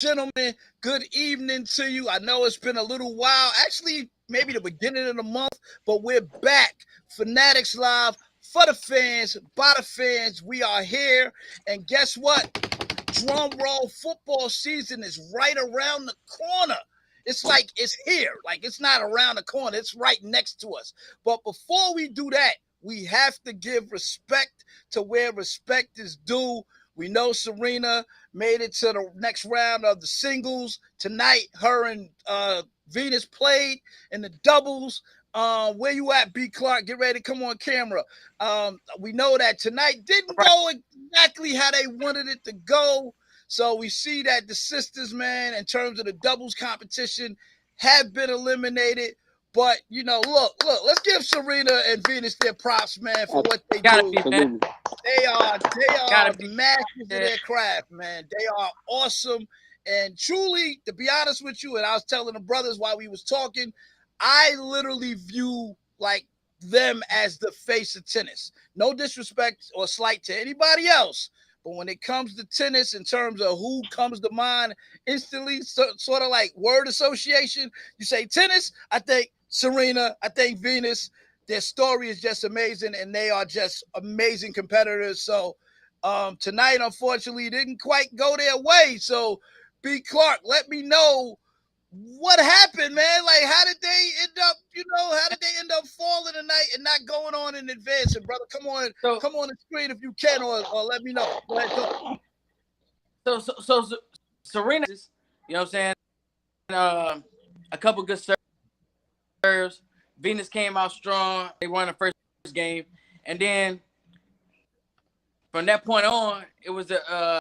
Gentlemen, good evening to you. I know it's been a little while, actually, maybe the beginning of the month, but we're back. Fanatics Live for the fans, by the fans. We are here. And guess what? Drum roll, football season is right around the corner. It's like it's here. Like it's not around the corner, it's right next to us. But before we do that, we have to give respect to where respect is due. We know Serena made it to the next round of the singles. Tonight, her and Venus played in the doubles. Where you at, B. Clark? Get ready to come on camera. We know that tonight didn't go exactly how they wanted it to go. So we see that the sisters, man, in terms of the doubles competition, have been eliminated. But look, let's give Serena and Venus their props, man, for what they do. They are masters of their craft, man. They are awesome. And truly, to be honest with you, and I was telling the brothers while we was talking, I literally view like them as the face of tennis. No disrespect or slight to anybody else, but when it comes to tennis, in terms of who comes to mind instantly, sort of like word association, you say tennis, I think Serena, I think Venus. Their story is just amazing, and they are just amazing competitors. So tonight, unfortunately, didn't quite go their way. So, B. Clark, let me know what happened, man. Like, how did they end up? How did they end up falling tonight and not going on and advancing, brother? Come on the screen if you can, or let me know. Go ahead, talk. So Serena, you know what I'm saying? A couple good serves. Venus came out strong. They won the first game, and then from that point on, it was the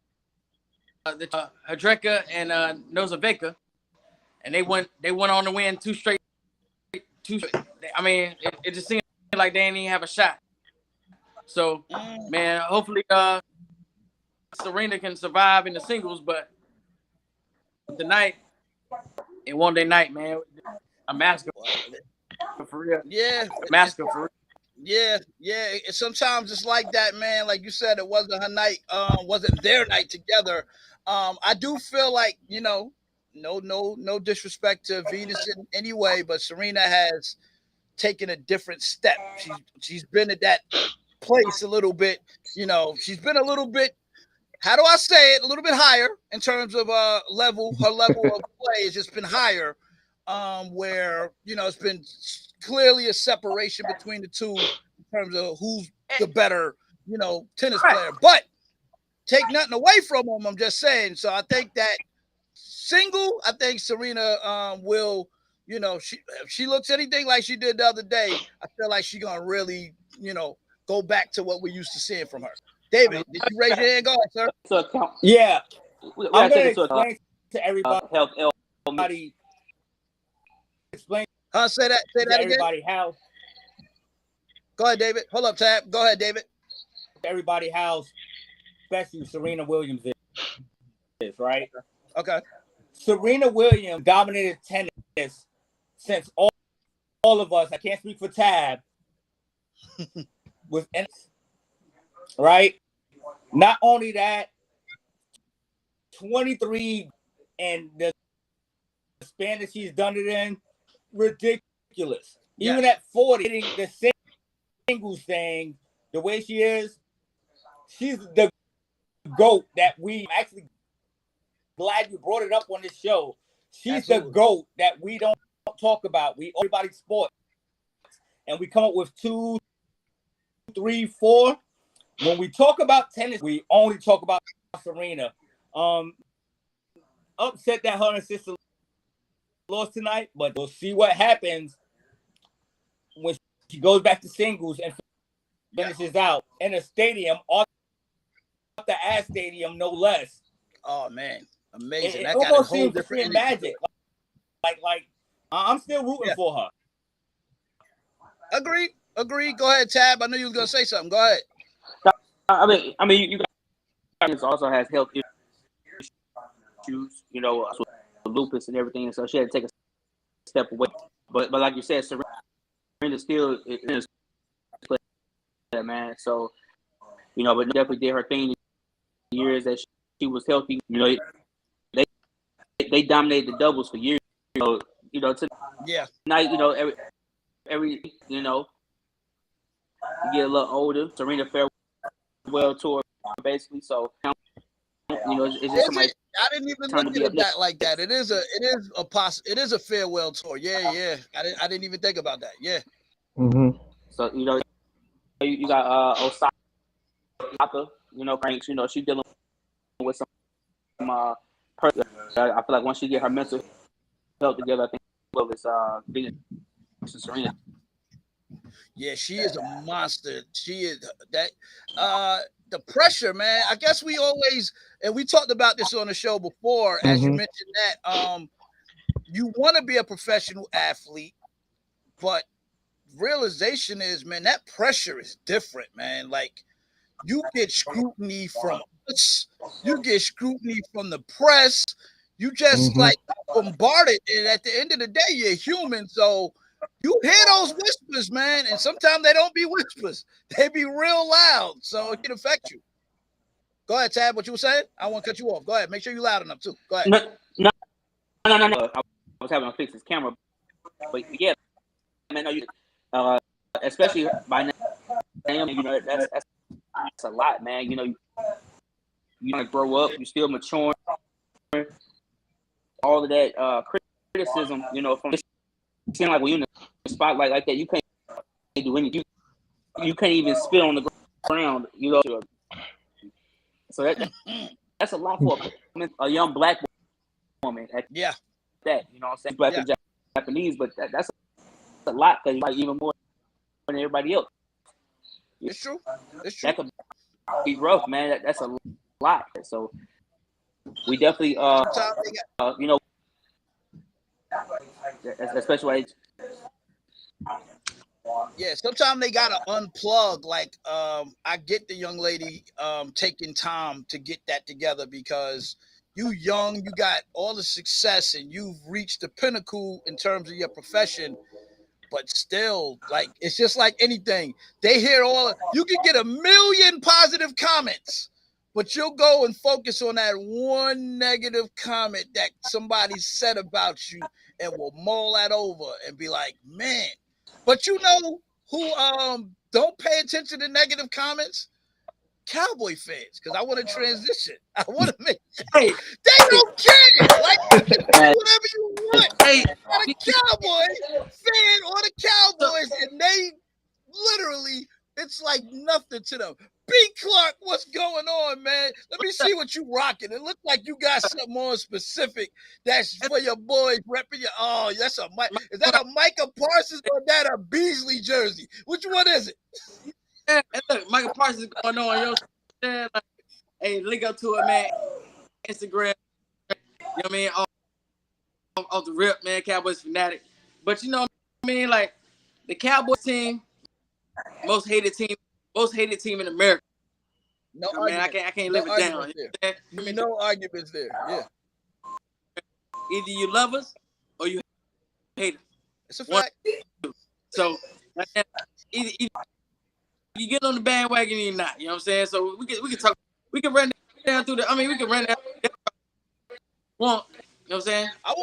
Hadreka and Nozaveka, and they went on to win two straight. I mean, it just seemed like they didn't even have a shot. So, man, hopefully Serena can survive in the singles, but tonight, it won their night, man. A massacre for real. Yeah, a massacre for real. Yeah. Sometimes it's like that, man. Like you said, it wasn't her night, wasn't their night together. I do feel like, no disrespect to Venus in any way, but Serena has taken a different step. She's been at that place a little bit. She's been a little bit, how do I say it, a little bit higher in terms of level. Her level of play has just been higher, where it's been clearly a separation between the two in terms of who's the better tennis player. But take nothing away from them, I'm just saying. So I think that single, I think Serena will, if she looks anything like she did the other day, I feel like she's gonna really go back to what we used to seeing from her. David, did you raise your hand? Go ahead, sir. Yeah, I'm going to explain to everybody. Explain. Say that everybody again. How. Go ahead, David. Hold up, Tab. Go ahead, David. Everybody how special Serena Williams is, right? Okay. Serena Williams dominated tennis since all of us, I can't speak for Tab, was in, right? Not only that, 23 and the span that she's done it in, ridiculous. Yes. Even at 40, hitting the singles thing, the way she is, she's the GOAT that we actually glad you brought it up on this show. She's Absolutely. The GOAT that we don't talk about. We everybody sports. And we come up with 2, 3, 4. When we talk about tennis, we only talk about Serena. Upset that her and sister lost tonight, but we'll see what happens when she goes back to singles and finishes out in a stadium, off the ass stadium, no less. Oh man, amazing! It almost seems different magic. Like I'm still rooting for her. Agreed. Go ahead, Tab. I knew you was gonna say something. Go ahead. I mean, you guys also has health issues, lupus and everything, and so she had to take a step away. But like you said, Serena still is player, man. So but definitely did her thing the years that she was healthy. They they dominated the doubles for years. Tonight, every you get a little older. Serena farewell tour, basically. So it's just somebody. I didn't even look at it like that. It is a farewell tour. Yeah. I didn't even think about that. Yeah. Mm-hmm. So you got Osaka. Franks. She's dealing with some I feel like once she get her mental health together, I think it's Venus and Serena. Yeah, she is a monster. She is that. The pressure, man. I guess we always, and we talked about this on the show before, as you mentioned that you want to be a professional athlete, but realization is, man, that pressure is different, man. Like, you get scrutiny from us, you get scrutiny from the press, you just like bombarded, and at the end of the day, you're human, so you hear those whispers, man, and sometimes they don't be whispers, they be real loud, so it can affect you. Go ahead, Tab, what you were saying? I won't cut you off. Go ahead, make sure you're loud enough too. Go ahead. No. I was having to fix this camera, but yeah, man, especially by name, that's a lot, man. You want to grow up, you still maturing. All of that criticism, from it seems like when you're in a spotlight like that, you can't do anything. You can't even spit on the ground, So that's a lot for a young black woman. Yeah. That, I'm saying, black and Japanese, but that's a lot because like even more than everybody else. It's true. That could be rough, man. That's a lot. So we definitely, especially. Yeah, sometimes they gotta unplug. Like, I get the young lady taking time to get that together because you young, you got all the success, and you've reached the pinnacle in terms of your profession. But still, like, it's just like anything. They hear you can get 1 million positive comments, but you'll go and focus on that one negative comment that somebody said about you and will mull that over and be like, man. But you know who don't pay attention to negative comments? Cowboy fans, because I want to transition. I want to make they don't care. Like, you can do whatever you want. On a Cowboy fan or the Cowboys, and they literally, it's like nothing to them. B. Clark, what's going on, man? Let me see what you rocking. It looks like you got something more specific that's for your boys repping your. Oh, that's a Mike. Is that a Micah Parsons or that a Beasley jersey? Which one is it? Yeah, and look, Michael Parsons going on, like, hey, link up to it, man. Instagram, you know what I mean? Off the rip, man. Cowboys fanatic, but you know what I mean? Like, the Cowboys team, most hated team in America. No, you know, man, I can't live it down. There. No arguments there. Yeah. Either you love us or you hate us. It's a fact. So either you get on the bandwagon or you're not. You know what I'm saying? So we can talk. We can run down through the. I mean, we can run down. Well, you know what I'm saying? I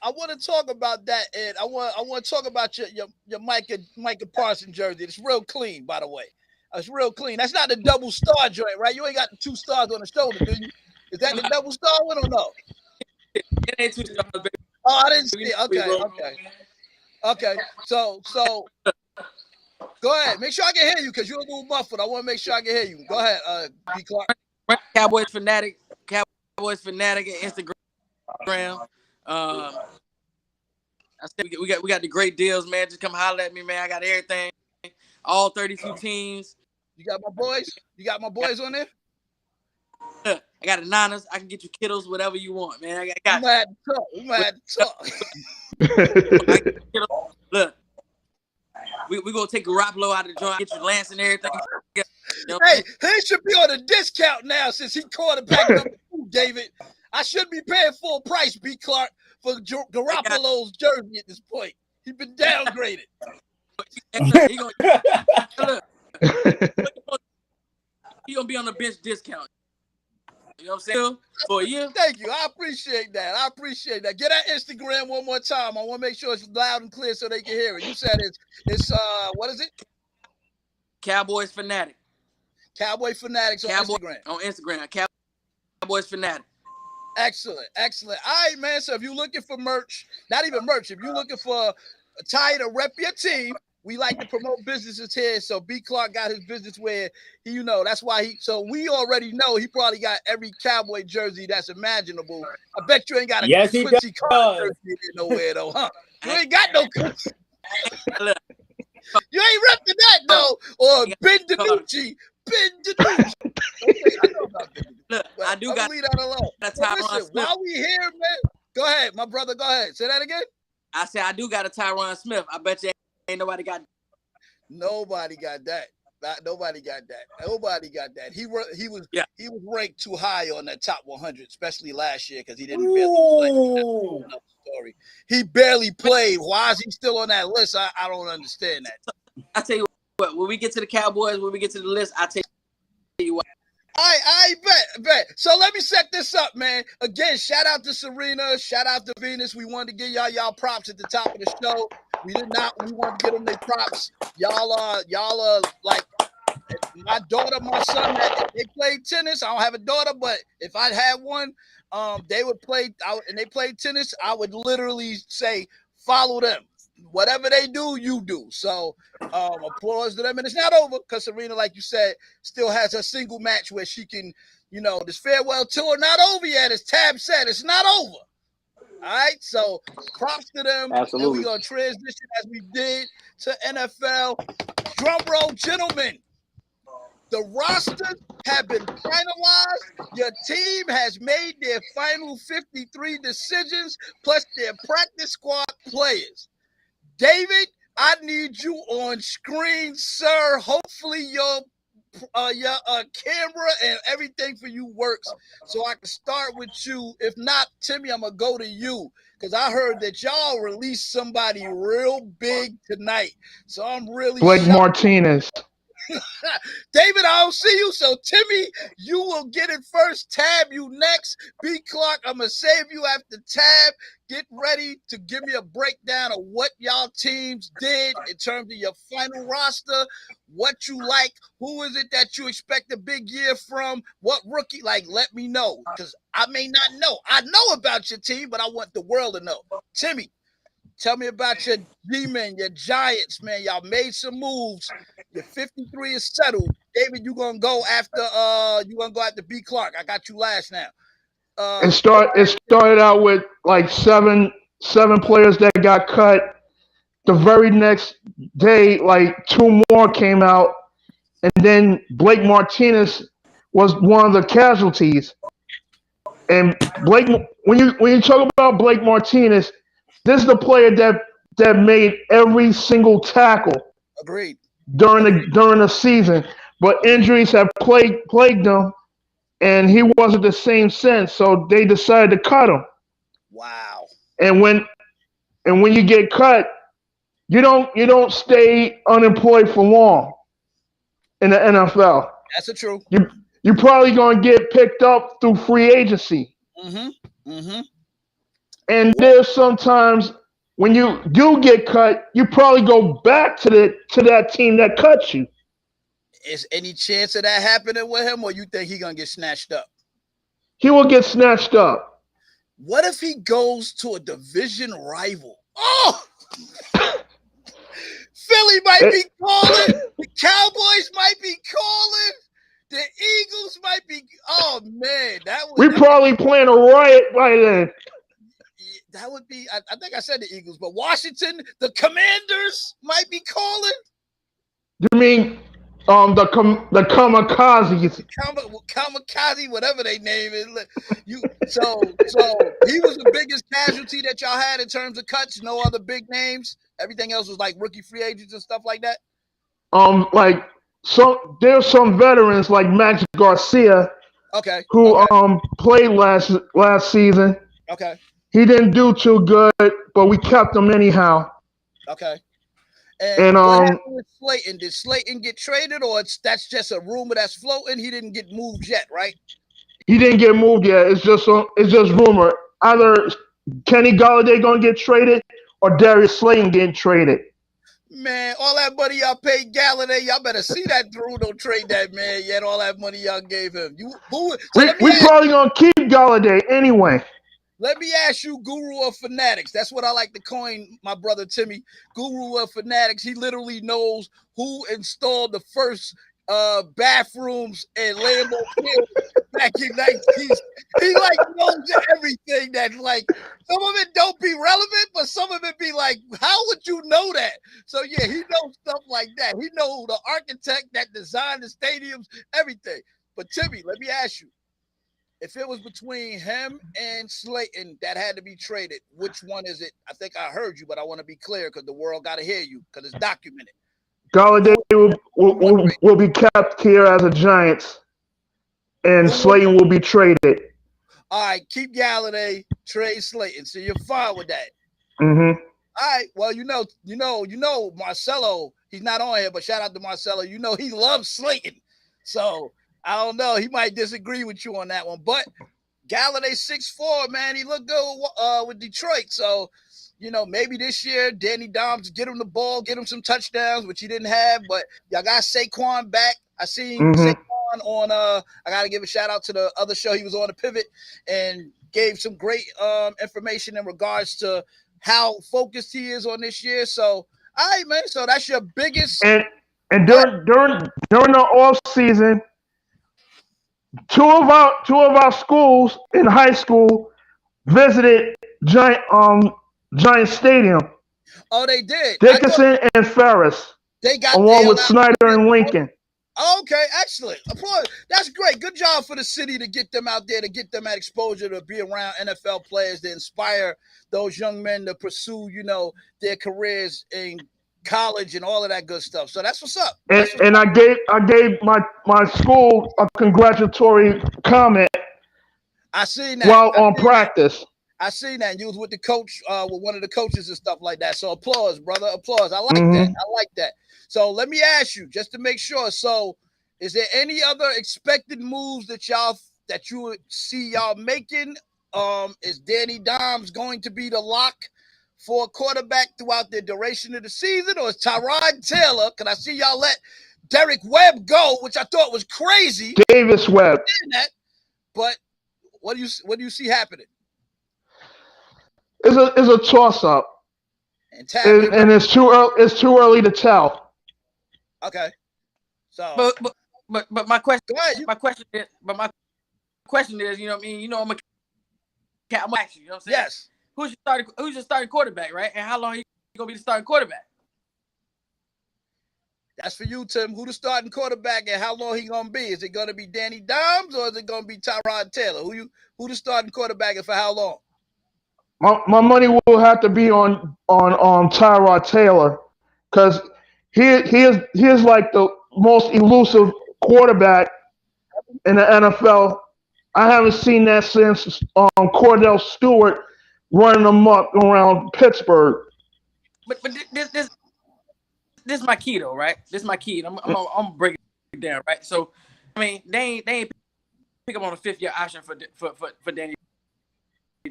want to talk about that, Ed. I want to talk about your Micah Parsons jersey. It's real clean, by the way. It's real clean. That's not the double star joint, right? You ain't got the 2 stars on the shoulder, do you? Is that the double star one or no? It ain't 2 stars, baby. Oh, I didn't see it. Okay. So go ahead. Make sure I can hear you because you're a little muffled. I want to make sure I can hear you. Go ahead, B. Clark. Cowboys fanatic and Instagram. I said we got the great deals, man. Just come holler at me, man. I got everything. All 32 teams. You got my boys? You got my boys on there? I got the Niners. I can get you Kittles, whatever you want, man. I got we might have to talk. Look, we gonna take Garoppolo out of the joint, get you Lance and everything. You know, hey, he should be on a discount now since he quarterback number 2, David. I should be paying full price, B. Clark, for Garoppolo's jersey at this point. He's been downgraded. He gonna be on the bench discount. You know what I'm saying? For a year. Thank you. I appreciate that. Get that Instagram one more time. I want to make sure it's loud and clear so they can hear it. You said it's what is it? Cowboys Fanatic. Cowboy Fanatics on Instagram. On Instagram. Cowboys Fanatic. Excellent. All right, man. So if you're looking for merch, not even merch, if you're looking for a tie to rep your team, we like to promote businesses here. So B. Clark got his business where he, that's why so we already know he probably got every Cowboy jersey that's imaginable. I bet you ain't got a Quincy Carter jersey nowhere though, huh? You ain't got no Quincy. You ain't repping that though. Or Ben DiNucci. Look, I do got leave that alone. Listen, while we here, man. Go ahead, my brother. Go ahead. Say that again. I said I do got a Tyron Smith. I bet you ain't nobody got. Nobody got that. Nobody got that. He was ranked too high on that top 100, especially last year because he didn't really play. Story. He barely played. Why is he still on that list? I don't understand that. I tell you what. When we get to the Cowboys, when we get to the list, I tell you what. I bet. So let me set this up, man. Again, shout out to Serena, shout out to Venus. We wanted to give y'all props at the top of the show. We wanted to give them their props. Y'all are like my daughter, my son, they played tennis. I don't have a daughter, but if I had one, they would play and they played tennis, I would literally say, follow them. Whatever they do, you do. So applause to them. And it's not over because Serena, like you said, still has a single match where she can, this farewell tour not over yet. As Tab said, it's not over. All right. So props to them. Absolutely. And we're going to transition as we did to NFL. Drum roll, gentlemen. The rosters have been finalized. Your team has made their final 53 decisions plus their practice squad players. David, I need you on screen, sir. Hopefully your camera and everything for you works so I can start with you. If not, Timmy, I'm going to go to you because I heard that y'all released somebody real big tonight. So I'm really Blake Martinez. David, I don't see you. So, Timmy, you will get it first. Tab, you next. B. Clark, I'm going to save you after Tab. Get ready to give me a breakdown of what y'all teams did in terms of your final roster, what you like, who is it that you expect a big year from, what rookie, let me know because I may not know. I know about your team, but I want the world to know. Timmy, tell me about your G-Men, your Giants, man. Y'all made some moves. Your 53 is settled. David, you're gonna go after B. Clark. I got you last now. It started out with like seven players that got cut. The very next day, like 2 more came out, and then Blake Martinez was one of the casualties. And Blake, when you talk about Blake Martinez, this is the player that made every single tackle. Agreed. During the season, but injuries have plagued him, and he wasn't the same since. So they decided to cut him. Wow. And when you get cut, you don't stay unemployed for long in the NFL. That's the truth. You're probably gonna get picked up through free agency. And there's sometimes when you do get cut, you probably go back to that team that cut you. Is any chance of that happening with him, or you think he's gonna get snatched up? He will get snatched up. What if he goes to a division rival? Oh, Philly might be calling. The Cowboys might be calling. The Eagles might be. Oh man, we probably playing a riot by then. That would be. I think I said the Eagles, but Washington, the Commanders might be calling. You mean the kamikazes? Kamikaze, whatever they name is. So he was the biggest casualty that y'all had in terms of cuts. No other big names. Everything else was like rookie free agents and stuff like that. There's some veterans like Max Garcia. Okay. Who played last season. Okay. He didn't do too good, but we kept him anyhow. Okay. And what happened with Slayton? Did Slayton get traded, or that's just a rumor that's floating? He didn't get moved yet, right? He didn't get moved yet. It's just rumor. Either Kenny Galladay gonna get traded or Darius Slayton getting traded. Man, all that money y'all paid Galladay, y'all better see that through. Don't trade that man yet. All that money y'all gave him. We probably gonna keep Galladay anyway. Let me ask you, Guru of Fanatics. That's what I like to coin my brother Timmy. Guru of Fanatics. He literally knows who installed the first bathrooms in Lambeau Field back in 19. He like knows everything that like some of it don't be relevant, but some of it be like, how would you know that? So yeah, he knows stuff like that. He knows the architect that designed the stadiums, everything. But Timmy, let me ask you. If it was between him and Slayton that had to be traded, which one is it? I think I heard you, but I want to be clear because the world got to hear you because it's documented. Galladay will be kept here as a Giants, and Slayton will be traded. All right, keep Galladay, trade Slayton. So you're fine with that. Mm-hmm. All right. Well, you know, Marcelo. He's not on here, but shout out to Marcelo. You know, he loves Slayton. So I don't know. He might disagree with you on that one, but Galladay 6'4", man, he looked good with Detroit. So, you know, maybe this year Danny Dimes get him the ball, get him some touchdowns, which he didn't have. But y'all got Saquon back. I seen Saquon on. I gotta give a shout out to the other show he was on, the Pivot, and gave some great information in regards to how focused he is on this year. So, all right, man. So that's your biggest. And during the off season. Two of our schools in high school visited Giant Stadium. Oh, they did. Dickinson and Ferris. They got along with Snyder and Lincoln. Okay, excellent. Applause. That's great. Good job for the city to get them out there, to get them at exposure, to be around NFL players, to inspire those young men to pursue, you know, their careers in college and all of that good stuff. So that's what's up. And I gave my school a congratulatory comment. I seen that while on practice. I seen that. You was with the coach, with one of the coaches and stuff like that. So applause, brother. Applause. I like that. I like that. So let me ask you, just to make sure. So, is there any other expected moves that you would see y'all making? Is Danny Dimes going to be the lock for a quarterback throughout the duration of the season, or is Tyrod Taylor? Because I see y'all let Derek Webb go, which I thought was crazy. Davis Webb. But what do you see happening? It's a toss up, and it's too early to tell. Okay, so but my question is, you know what I mean? You know, I'm actually, you know what I'm saying? Yes. Who's your starting quarterback, right? And how long he gonna be the starting quarterback? That's for you, Tim. Who the starting quarterback and how long he gonna be? Is it gonna be Danny Dimes or is it gonna be Tyrod Taylor? Who the starting quarterback and for how long? My money will have to be on Tyrod Taylor, because he is like the most elusive quarterback in the NFL. I haven't seen that since Cordell Stewart running amok around Pittsburgh. But this is my key though, right? This is my key. I'm gonna break it down, right? So, I mean, they ain't pick up on a 5th-year option for Daniel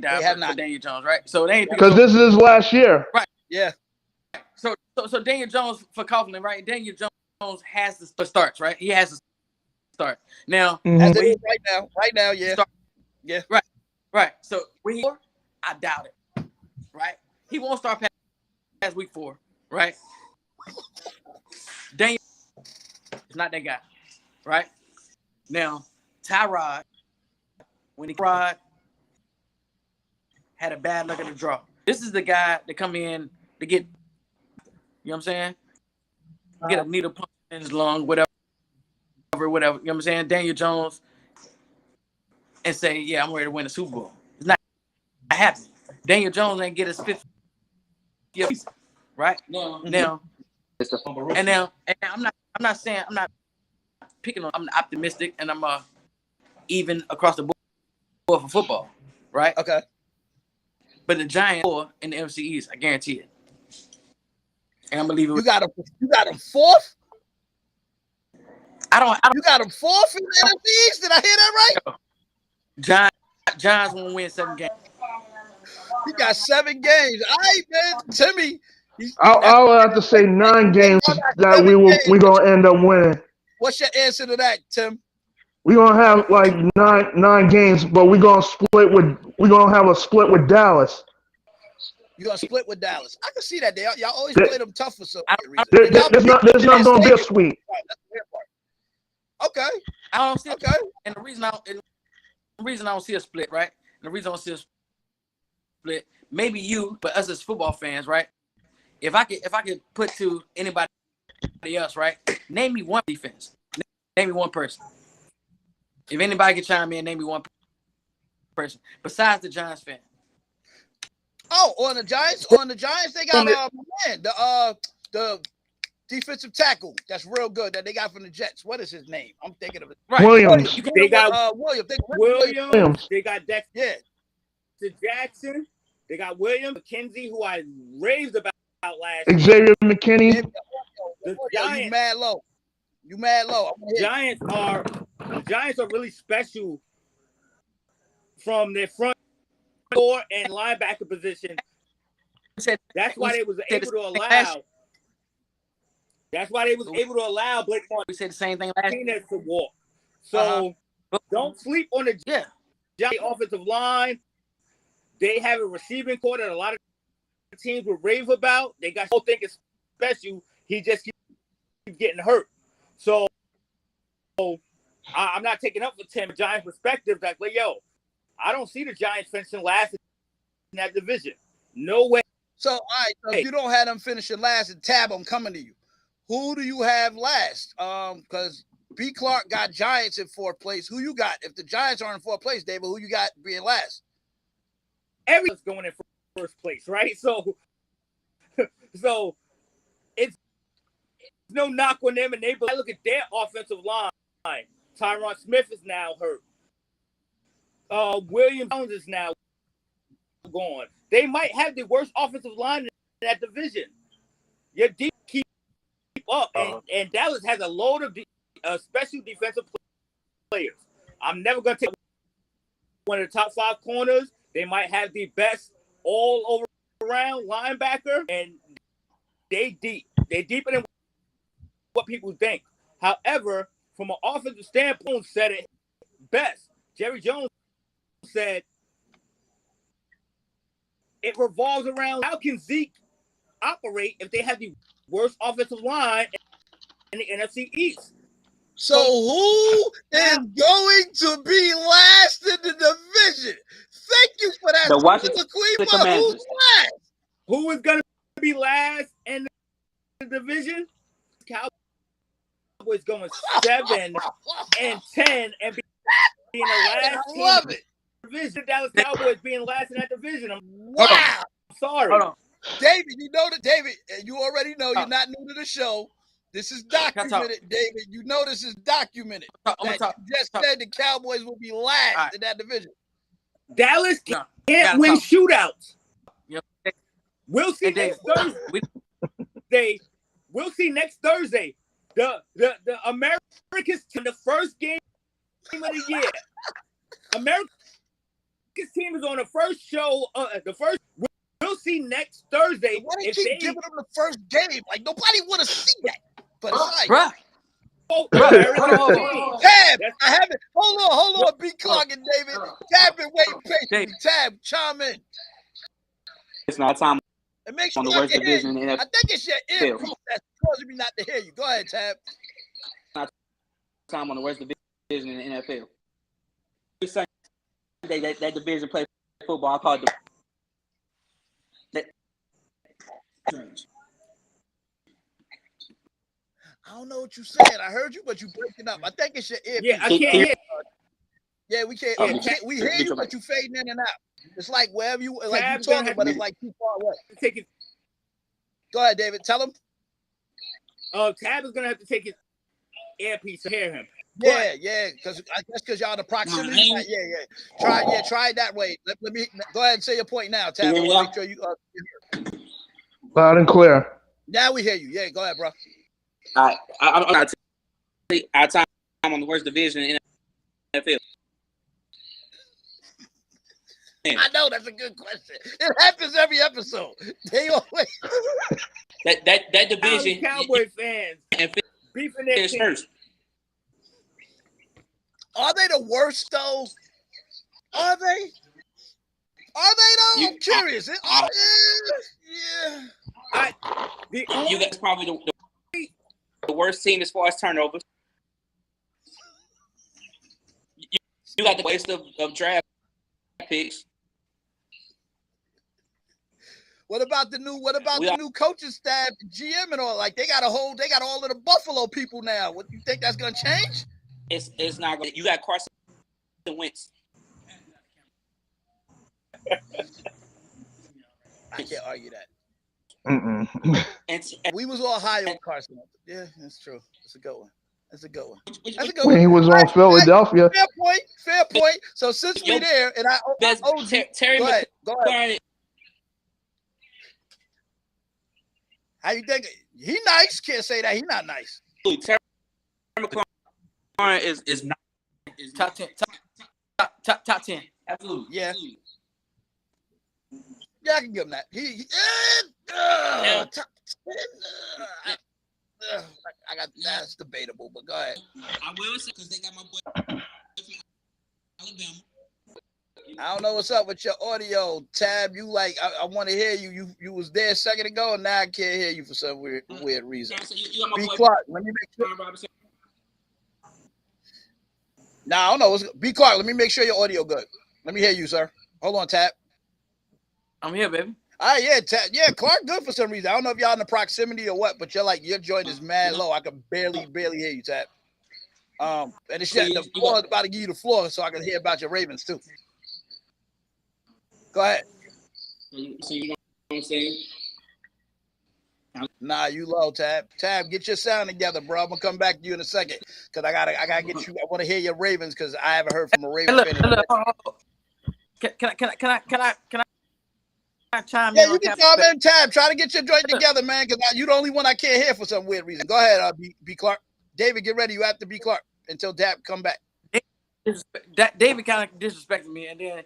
Dimes, for Daniel Jones, right? So they ain't because this is his last year, right? Yeah. So Daniel Jones for Coughlin, right? Daniel Jones has the starts, right? He has to start now. As it is right now, yeah. Yeah. Right. So I doubt it. Right? He won't start past week 4, right? Daniel is not that guy. Right? Now, Tyrod, when he had a bad luck at the draw. This is the guy that come in to get, you know what I'm saying? Get a needle punch in his lung, whatever. You know what I'm saying? Daniel Jones and say, yeah, I'm ready to win the Super Bowl. It's not happening. Daniel Jones ain't get his 5th year, right? Now, and I'm not saying I'm not picking on. I'm optimistic and I'm even across the board for football, right? Okay. But the Giants in the NFC East, I guarantee it. And I'm gonna leave it. You got him 4th. I don't. You got him 4th in the NFC East. Did I hear that right? Giants won't win 7 games. He got 7 games. All right, man. Timmy. I'll have to say 9 games that we gonna end up winning. What's your answer to that, Tim? We're gonna have like nine games, but we're gonna have a split with Dallas. You're gonna split with Dallas. I can see that. Y'all always play them tough for some reason. There's not gonna be a sweep. Okay. I don't see and the reason I don't see a split, right? And the reason I don't see a split, maybe you, but us as football fans, right? If I could put to anybody else, right? Name me one defense. Name me one person. If anybody can chime in, name me one person besides the Giants fan. Oh, on the Giants, they got the defensive tackle that's real good that they got from the Jets. What is his name? I'm thinking of it. Right. Williams. They got Williams. They got Dexter Yeah. Jackson. They got Williams McKenzie, who I raved about last year. Xavier McKinney. The Giants. You mad low. The Giants are really special from their front door and linebacker position. That's why they was able to allow. That's why they was able to allow Blake Martinez. We said the same thing last year. To walk. So don't sleep on the Giants offensive line. They have a receiving core that a lot of teams will rave about. They got whole thing is special. He just keeps getting hurt. So I'm not taking up for Tim. Giants perspective, like, I don't see the Giants finishing last in that division. No way. So, all right. So if you don't have them finishing last, and Tab, I'm coming to you. Who do you have last? Because B. Clark got Giants in 4th place. Who you got? If the Giants are in 4th place, David, who you got being last? Everyone's going in first place, right? So it's no knock on them, and I look at their offensive line. Tyron Smith is now hurt. William Jones is now gone. They might have the worst offensive line in that division. Your deep keep up, and Dallas has a load of special defensive players. I'm never going to take one of the top 5 corners. They might have the best all over around linebacker, and they deep. They deeper than what people think. However, from an offensive standpoint, said it best. Jerry Jones said it revolves around how can Zeke operate if they have the worst offensive line in the NFC East. So who is going to be last in the division? Thank you for that. The Washington Commanders. Who's last? Who is going to be last in the division? Cowboys going 7-10 and being the last team division. The Dallas Cowboys being last in that division. Wow. I'm sorry. Hold on. David, you know that, David, you already know you're not new to the show. This is documented, David. You know this is documented. You just said the Cowboys will be last in that division. Dallas can't win shootouts. We'll see next Thursday. We'll see next Thursday. The America's team, the first game of the year. America's team is on the first show. We'll see next Thursday. Why do you keep giving them the first game? Like nobody want to see that. But it's like, Tab, I haven't. Hold on, B. Clark and David. Tab been waiting patiently. Tab, chime in. It's not time. And make on sure the worst division in the NFL. I think it's your earpiece that's causing me not to hear you. Go ahead, Tab. Not time on the worst division in the NFL. Sunday, that division play football. I call it the. I don't know what you said. I heard you, but you breaking up. I think it's your earpiece. Yeah, I can't hear. Yeah, we can't. We hear you, but you fading in and out. It's like wherever you like you talking, but it's like too far away. Take it. Go ahead, David. Tell him. Tab is gonna have to take his earpiece to hear him. Yeah, because y'all the proximity. Try it that way. Let me go ahead and say your point now, Tab. Make sure you loud and clear. Now we hear you. Yeah, go ahead, bro. I'm not. Our time on the worst division in the NFL. I know that's a good question. It happens every episode. They always that division. Cowboy fans and beefing their finish team. first. Are they the worst though? Are they? Are they though? I'm curious. Yeah. You guys probably the worst team as far as turnovers. You got the waste of draft picks. What about the new coaching staff, GM and all? Like they got all of the Buffalo people now. What you think that's gonna change? It's not going. You got Carson Wentz. I can't argue that. And We was all high on Carson. Yeah, that's true. That's a good one. That's a good one. When he was on Philadelphia. Fair point. So since we're there, and I owed you. Terry Go ahead. McLaurin. How you think? He nice. Can't say that. He not nice. Terry McLaurin is not top 10. Top 10. Absolutely. Yeah. Yeah, I can give him that. Top 10. I got that's debatable, but go ahead. I will say because they got my boy Alabama. I don't know what's up with your audio, Tab. You like I want to hear you. You was there a second ago, and now I can't hear you for some weird reason. B. Clark, let me make sure. Nah, I don't know. B. Clark, let me make sure your audio good. Let me hear you, sir. Hold on, Tab. I'm here, baby. All right, yeah, Clark good for some reason. I don't know if y'all in the proximity or what, but your joint is mad low. I can barely hear you, Tab. And it's the floor is about to give you the floor so I can hear about your Ravens too. Go ahead. So you know what I'm saying? Nah, you low, Tab. Tab, get your sound together, bro. I'm gonna come back to you in a second because I gotta get you. I want to hear your Ravens because I haven't heard from a Ravens fan. Can I chime Yeah, in? you can chime in, Tab. Try to get your joint together, man, because you're the only one I can't hear for some weird reason. Go ahead, B. Clark. David, get ready. You have to B. Clark until Tab come back. David kind of disrespected me, and then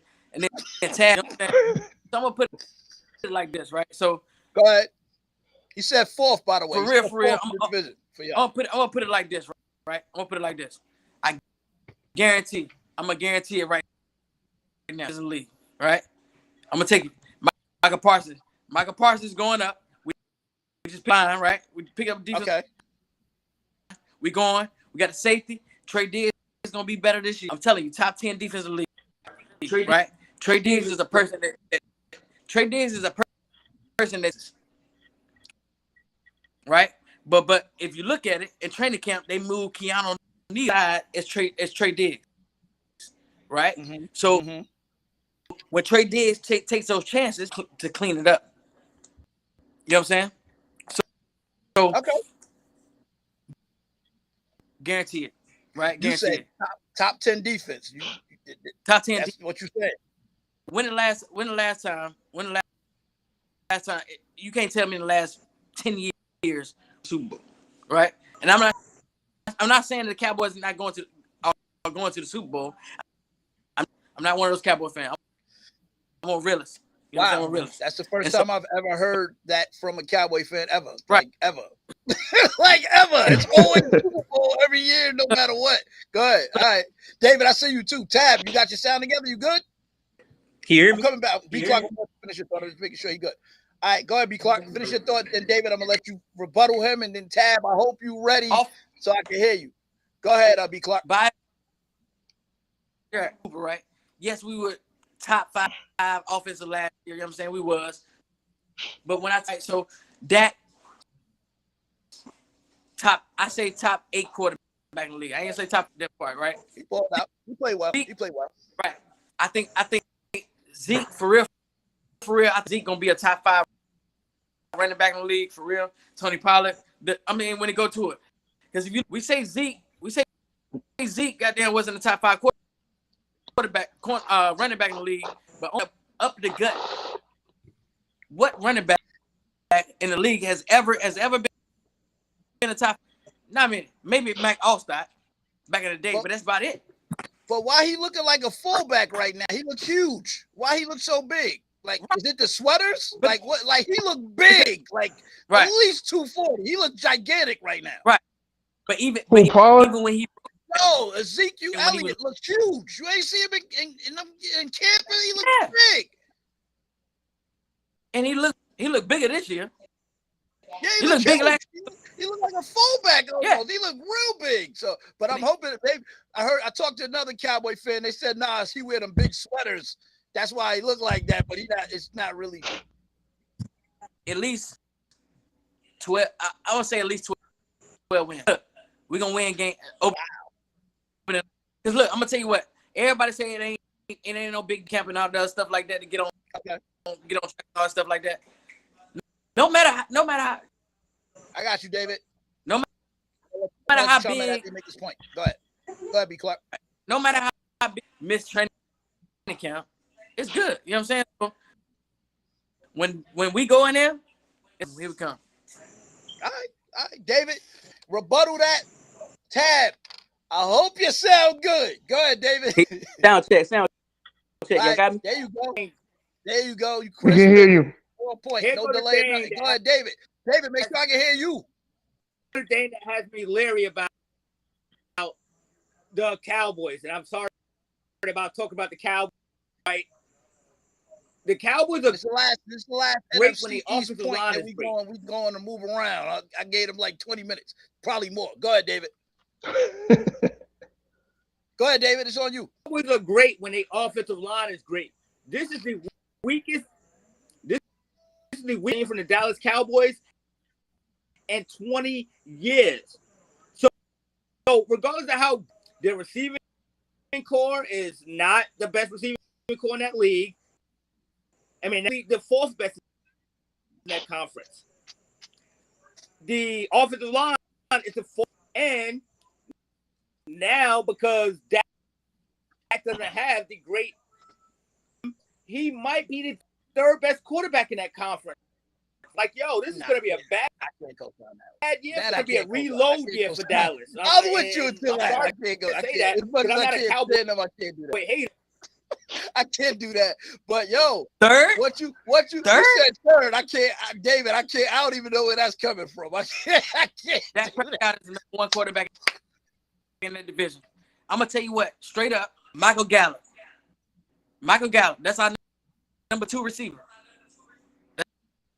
Tab. So I'm gonna put it like this, right? So go ahead. He said fourth, by the way. For real. I'm gonna put it like this, right? I'm gonna put it like this. I'm gonna guarantee it right now. This is the league, right? I'm gonna take it. Michael Parsons going up. We just fine, right? We pick up defense. Okay. We going. We got the safety. Trey Diggs is gonna be better this year. I'm telling you, top 10 defensive league, right? Trey Diggs is a person that's right. But if you look at it in training camp, they moved Keanu Neal side as Trey Diggs, right? Mm-hmm. So when Trey Diggs takes those chances to clean it up, you know what I'm saying? So okay, guarantee it, right? You guarantee say it. top 10 defense. Top 10. That's what you said. When the last time? You can't tell me in the last 10 years Super Bowl, right? And I'm not saying that the Cowboys are not going to the Super Bowl. I'm not one of those Cowboy fans. I'm a realist. You know Wow, realist. That's the first time I've ever heard that from a Cowboy fan ever. Right. Like ever. Like ever. It's always Super Bowl every year, no matter what. Go ahead. All right. David, I see you too. Tab, you got your sound together? You good? Hear I'm coming back. B. Clark, finish your thought. I'm just making sure you good. All right, go ahead, B. Clark. Finish your thought. Then David, I'm gonna let you rebuttal him, and then Tab, I hope you ready so I can hear you. Go ahead, B. Clark. Bye. Right. Yes, we were top 5 offensive last year. You know what I'm saying? We was. But when so that top 8 quarterback in the league. I ain't gonna say top that part, right? He balled out. He played well. Right. I think Zeke for real. I think Zeke gonna be a top 5 running back in the league for real. Tony Pollard. When it go to it, because if we say Zeke, goddamn wasn't a top 5 quarterback, running back in the league, but up the gut. What running back in the league has ever been a top? Maybe Mac Allstott back in the day, but that's about it. But why he looking like a fullback right now? He looks huge. Why he look so big? Like, is it the sweaters? Like what? Like he look big. Like Right. at least 240. He look gigantic right now. Right. But even Who, Pollard? even when he No, Ezekiel when he Elliott looks huge. You ain't see him in camp. He looks Yeah. big. and he looked bigger this year. Yeah, He looked big huge. last. He looked like a fullback almost. Yeah. He looked real big. So, but I'm hoping I talked to another Cowboy fan. They said, nah, he wear them big sweaters. That's why he looked like that. But it's not really. At least 12. I would say at least 12 wins. We're gonna win game. Because look, I'm gonna tell you what. Everybody say it ain't no big camp and all that stuff like that to get on track and all stuff like that. No matter how. I got you, David. No matter how big. Make this point. Go ahead, B. Clark. No matter how big miss training camp, it's good. You know what I'm saying? So when we go in there, here we come. All right, David. Rebuttal that. Tab. I hope you sound good. Go ahead, David. Sound check. All You right, got me? there you go. You We can hear you. 4 points. Here No go the delay. thing Nothing. Go ahead, David. David, make sure I can hear you. The thing that has me leery about the Cowboys, and I'm sorry about talking about the Cowboys. Right? The Cowboys are This is the last great NFC when the East offensive point line that is we great. going to move around. I gave him like 20 minutes, probably more. Go ahead, David. Go ahead, David. It's on you. Cowboys are great when the offensive line is great. This is the weakest. This is the weakest from the Dallas Cowboys in 20 years. So regardless of how their receiving core is not the best receiving core in that league, I mean, the fourth best in that conference. The offensive line is the fourth, and now because Dak doesn't have the great, he might be the third best quarterback in that conference. Like, yo, this is going to be a bad year. It's going to be a reload year for Dallas. I'm with you until that. I can't go. I I say can't. that As much as because I'm I not a can't Cowboy. stand them, I can't do that. Wait, hey, I can't do that. But yo, Third? what you Third? You said third. I can't, David. I can't. I don't even know where that's coming from. I can't. Dak Prescott is the number one quarterback in the division. I'm gonna tell you what, straight up, Michael Gallup. That's our number 2 receiver.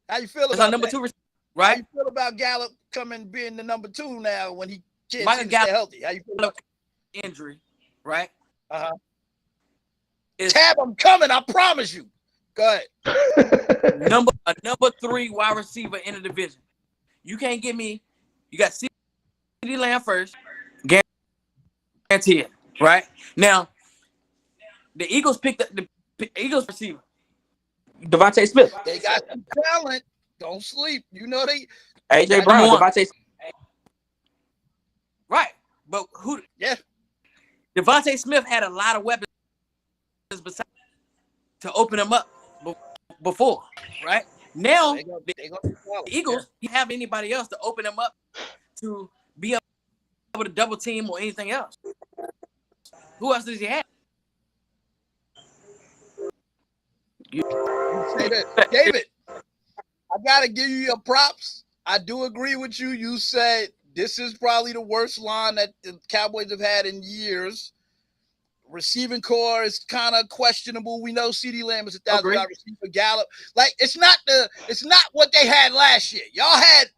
How you feel That's about our number that? 2 receiver, How right? you feel about Gallup being the number 2 now when he can't Michael seem to stay Gallup- healthy? How you feel about Injury, right? it? Tab, I'm coming. I promise you. Go ahead. number 3 wide receiver in the division. You can't get me. You got CeeDee Lamb first, guarantee it, right? Now, the Eagles picked up the Eagles receiver. Devontae Smith. They got some talent. Don't sleep. You know they. AJ Brown. want- Devontae. Right, but who? Yeah. Devontae Smith had a lot of weapons besides to open him up before, right? Now They gonna the the Eagles don't have anybody else to open him up to be able to double team or anything else. Who else does he have? Say that. David, I gotta give you your props. I do agree with you. You said this is probably the worst line that the Cowboys have had in years. Receiving core is kind of questionable. We know CeeDee Lamb is $1,000 receiver. Gallup, like it's not what they had last year. Y'all had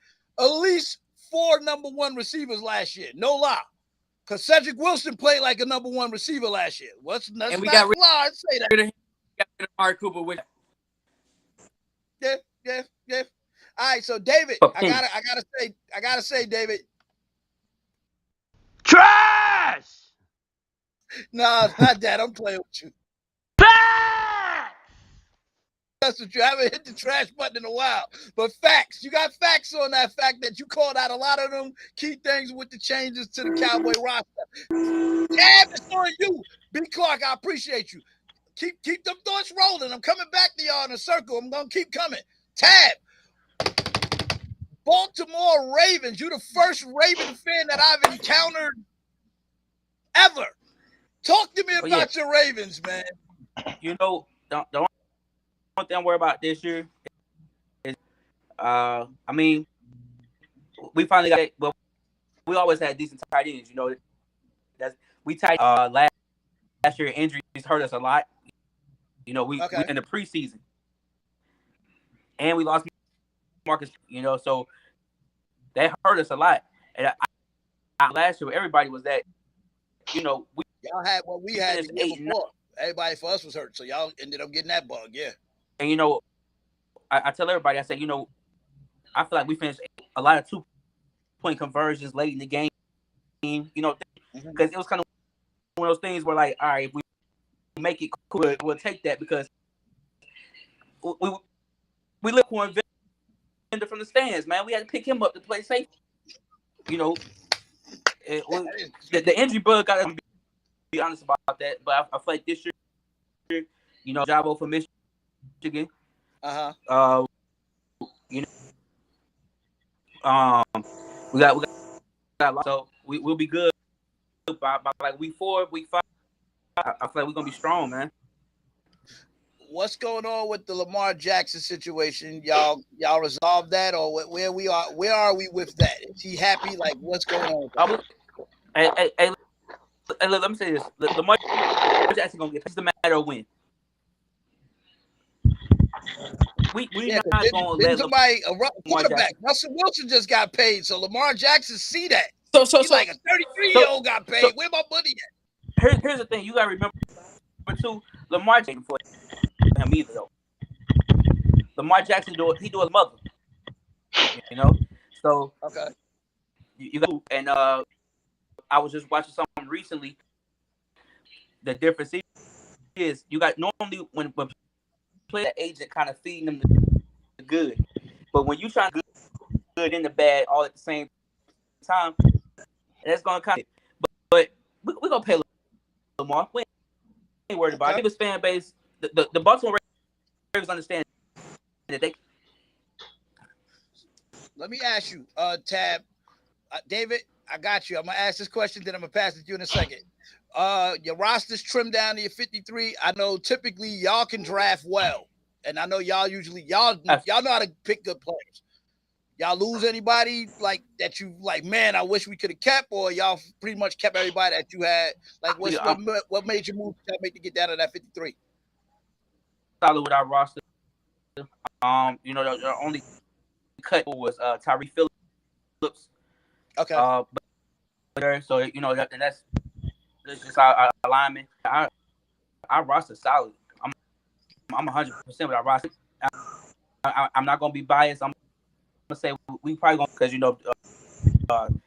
at least 4 number 1 receivers last year. No lie. Because Cedric Wilson played like a number 1 receiver last year. Let's not lie and say that. We got rid of Amari Cooper with. Yeah. All right, so David, I gotta say, David. Trash! No, not that. I'm playing with you. That's what you haven't hit the trash button in a while. But facts. You got facts on that fact that you called out a lot of them key things with the changes to the Cowboy roster. Tab, it's on you. B. Clark, I appreciate you. Keep them thoughts rolling. I'm coming back to y'all in a circle. I'm gonna keep coming. Tab. Baltimore Ravens. You're the first Raven fan that I've encountered ever. Talk to me But yeah. about your Ravens, man. You know, the only thing I'm worried about this year is, I mean, we finally got it. Well, we always had decent tight ends. You know, we tight. Last year injuries hurt us a lot. You know, we in the preseason, and we lost Marcus. You know, so that hurt us a lot. And last year, everybody was that. You know, y'all had what we had the year before. Everybody for us was hurt, so y'all ended up getting that bug. Yeah. And you know, I tell everybody, I say, you know, I feel like we finished a lot of 2-point conversions late in the game. You know, because it was kind of one of those things where, like, all right, if we make it cool, we'll take that because we look for vendor from the stands, man. We had to pick him up to play safe. You know, the injury bug got to be honest about that. But I feel like this year, you know, Jabo for Michigan. You know, we got a lot, so we'll be good by like week 4, week 5. I feel like we're gonna be strong, man. What's going on with the Lamar Jackson situation? Y'all resolved that, or where we are? Where are we with that? Is he happy? Like, what's going on with that? Hey, let me say this: Lamar Jackson gonna get. It's the matter of when. We not gonna let somebody quarterback. Russell Wilson just got paid, so Lamar Jackson see that. So he's like a 33-year-old got paid. Where my money at? Here's the thing: you gotta remember too. Lamar Jackson for him either though. Lamar Jackson do his mother. You know, so you got and I was just watching something recently. The difference is you got normally when player agent kind of feeding them the good, but when you try to good and the bad all at the same time, that's gonna kind of. But we're gonna pay Lamar. We ain't worried about it. His fan base, the Baltimore Ravens understand that they. Let me ask you, Tab, David. I got you. I'm gonna ask this question, then I'm gonna pass it to you in a second. Your roster's trimmed down to your 53. I know typically y'all can draft well, and I know y'all know how to pick good players. Y'all lose anybody like that you like? Man, I wish we could have kept, or y'all pretty much kept everybody that you had. Like, what made you move to get down to that 53? Solid with our roster. You know, the only cut was Tyree Phillips. Okay. So you know that's just our alignment. Our roster solid. I'm 100% with our roster. I'm not gonna be biased. I'm gonna say we probably gonna because you know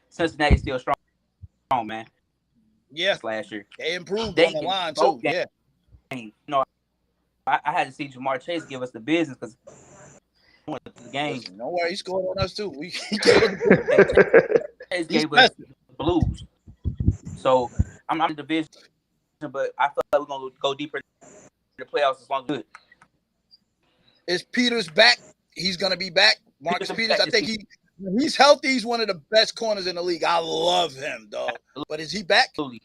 Cincinnati's still strong, man. Yeah. Last year they improved on the line too. Yeah. You know, I had to see Jamar Chase give us the business because the game. Listen, don't worry, he scored on us too. Chase gave us the blues. So I'm in the division, but I feel like we're gonna go deeper in the playoffs as long as good. Is Peters back? He's gonna be back. Marcus Peters. I think he's healthy. He's one of the best corners in the league. I love him, dog. But is he back? Absolutely.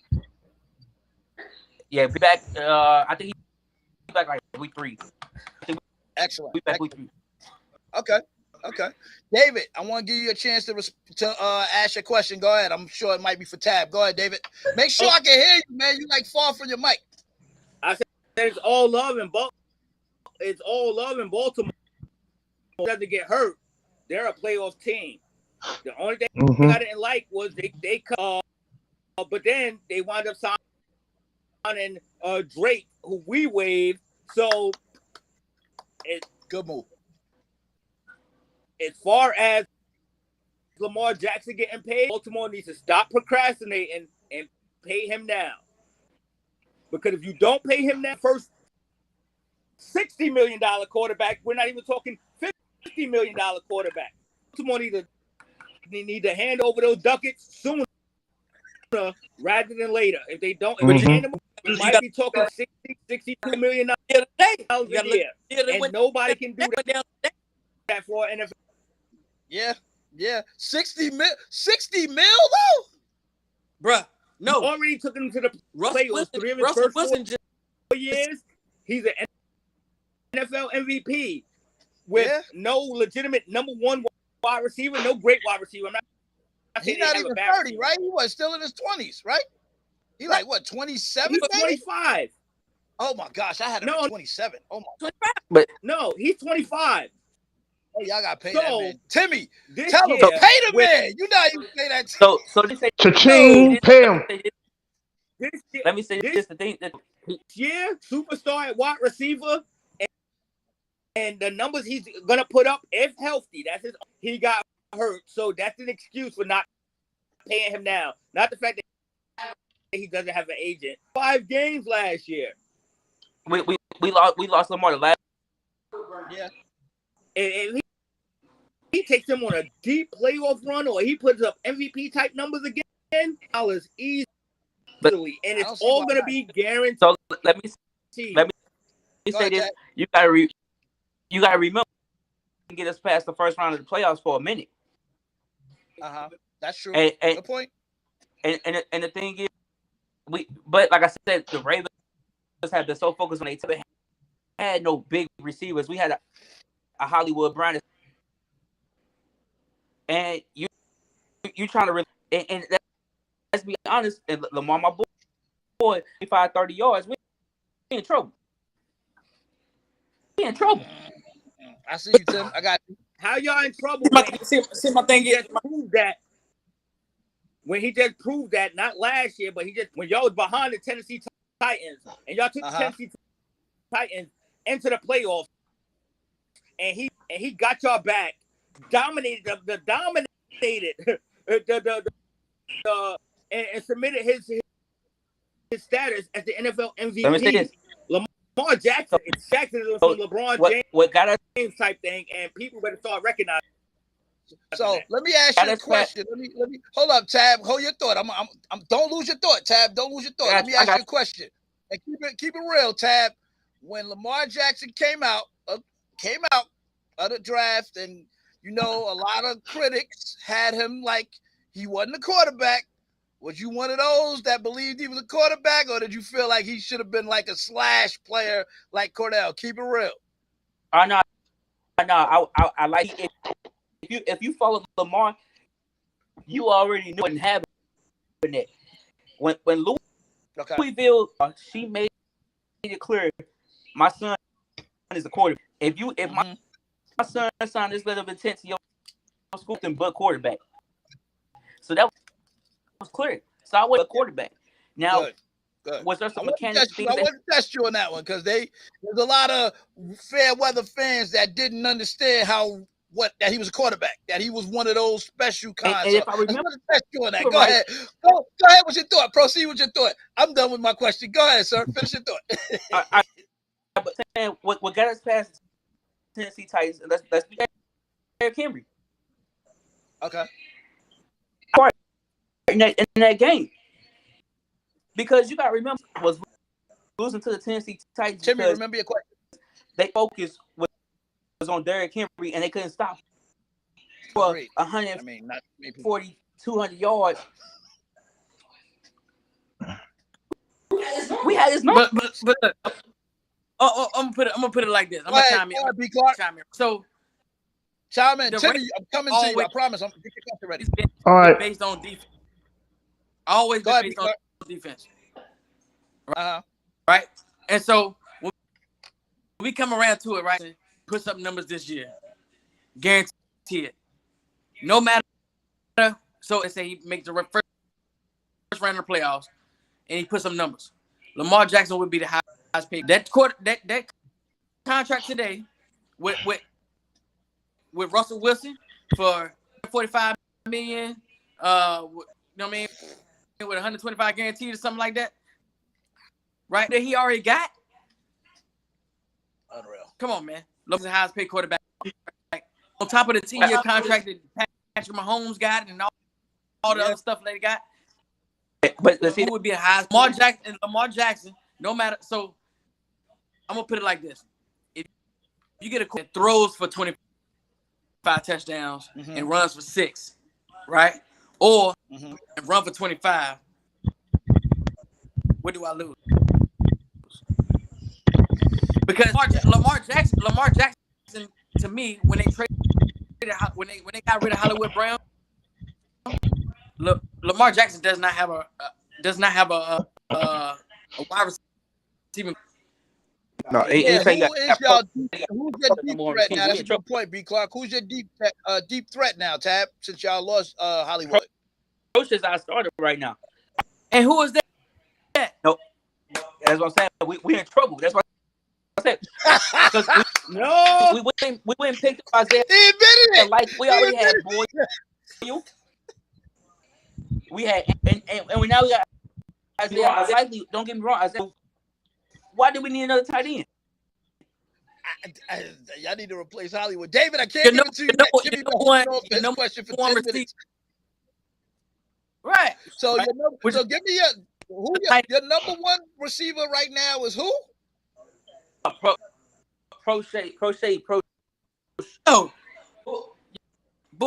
Yeah, be back. I think he's back like week 3. Excellent. We back week 3. Okay. David, I want to give you a chance to ask your question. Go ahead. I'm sure it might be for Tab. Go ahead, David. Make sure I can hear you, man. You like far from your mic. I said it's all love in Baltimore. It's all love in Baltimore. Doesn't get hurt. They're a playoff team. The only thing I didn't like was they cut, but then they wound up signing Drake, who we waived. So it's good move. As far as Lamar Jackson getting paid, Baltimore needs to stop procrastinating and pay him now. Because if you don't pay him that first $60 million quarterback, we're not even talking $50 million quarterback. Baltimore need to hand over those ducats sooner rather than later. If they don't, if they hand them, we might be talking $62 million a year. And nobody can do that for NFL. Yeah. 60 mil though? Bruh. You already took him to the playoffs 3 of his first 4 years. He's an NFL MVP with no legitimate number one wide receiver, no great wide receiver. He's not even 30, right? He was still in his 20s, right? He like what, 27? He's 25. Oh my gosh, I had him at 27. Oh my 25. But no, he's 25. Oh, y'all gotta pay that man. Timmy, tell him to pay the man. You know you pay that. So they say cha-ching, pay him. Let me say this: the thing that this year, superstar at wide receiver, and the numbers he's gonna put up if healthy. He got hurt, so that's an excuse for not paying him now. Not the fact that he doesn't have an agent. 5 games last year. We lost Lamar the last. Yeah. And he takes him on a deep playoff run, or he puts up MVP type numbers again. Dollars easily, and it's all gonna be guaranteed. So let me say this: you gotta remember to get us past the first round of the playoffs for a minute. That's true. Good point. And the thing is, but like I said, the Ravens have been so focused on they had no big receivers. We had a Hollywood Brown, and you trying to and let's be honest, and Lamar, my boy, 25-30 yards, we in trouble. We in trouble. I see you, Tim. I got you. How y'all in trouble? See my thing is proved that. When he just proved that, not last year, but when y'all was behind the Tennessee Titans, and y'all took the Tennessee Titans into the playoffs, and he got y'all back, dominated and submitted his status as the NFL MVP. Lamar Jackson is some LeBron James type thing, and people better start recognizing. So let me ask you a question. Let me hold up, Tab. Hold your thought. Don't lose your thought, Tab. Don't lose your thought. Let me ask you a question. And keep it real, Tab. When Lamar Jackson came out of the draft, and a lot of critics had him like he wasn't a quarterback. Was you one of those that believed he was a quarterback, or did you feel like he should have been like a slash player like Cordell? Keep it real. No. I like it. If you follow Lamar, you already knew and having it. When Louisville, she made it clear, my son is a quarterback. If my son signed this letter of intent to your school, then but quarterback. So that was clear. So I was a quarterback. Now, Good. Was there some mechanics? I want to test you on that one because there's a lot of fair weather fans that didn't understand that he was a quarterback, that he was one of those special kinds. And if I remember, I want to test you on that. Go ahead. Go ahead with your thought. Proceed with your thought. I'm done with my question. Go ahead, sir. Finish your thought. But saying what got us past Tennessee Titans, let's be Derrick Henry. Okay. In that game. Because you got to remember, was losing to the Tennessee Titans. Timmy, remember your question. They focus was on Derrick Henry, and they couldn't stop him for 140, 200 yards. We had his number. But I'm gonna put it like this. I'm gonna chime in. So, chime in, Timmy. I'm coming to you. I promise. I'm get your question ready. All right. Based on defense. Always been based on defense. Right? And so when we come around to it, right, puts up numbers this year. Guarantee it. No matter. So let's say he makes the first round of the playoffs and he puts some numbers. Lamar Jackson would be the highest paid. That contract today with Russell Wilson for $45 million, you know what I mean? With 125 guaranteed or something like that, right? That he already got. Unreal. Come on, man. Look at the highest paid quarterback. On top of the 10-year contract that Patrick Mahomes got and all the other stuff they got. But let's see, who would be the highest? Lamar Jackson, no matter. So I'm gonna put it like this: if you get a that throws for 25 touchdowns and runs for 6, right? Or run for 25, What do I lose? Because Lamar Jackson, to me, when they got rid of Hollywood Brown, Lamar Jackson does not have a wide receiver. No, Yeah, who's your deep threat now? That's a good point, B. Clark. Who's your deep threat now, Tab? Since y'all lost Hollywood. Coach is our starter right now. And who is that? No, that's what I'm saying. We in trouble. That's what I said. We went and picked up Isaiah. He admitted it. Like we already had Boyd. We had and we now got Isaiah. Likely, don't get me wrong, Isaiah. Why do we need another tight end? Y'all need to replace Hollywood. David, I can't give it to you. Question for 10 minutes. Right. So, so give me your number one receiver right now is who? Crochet. Oh,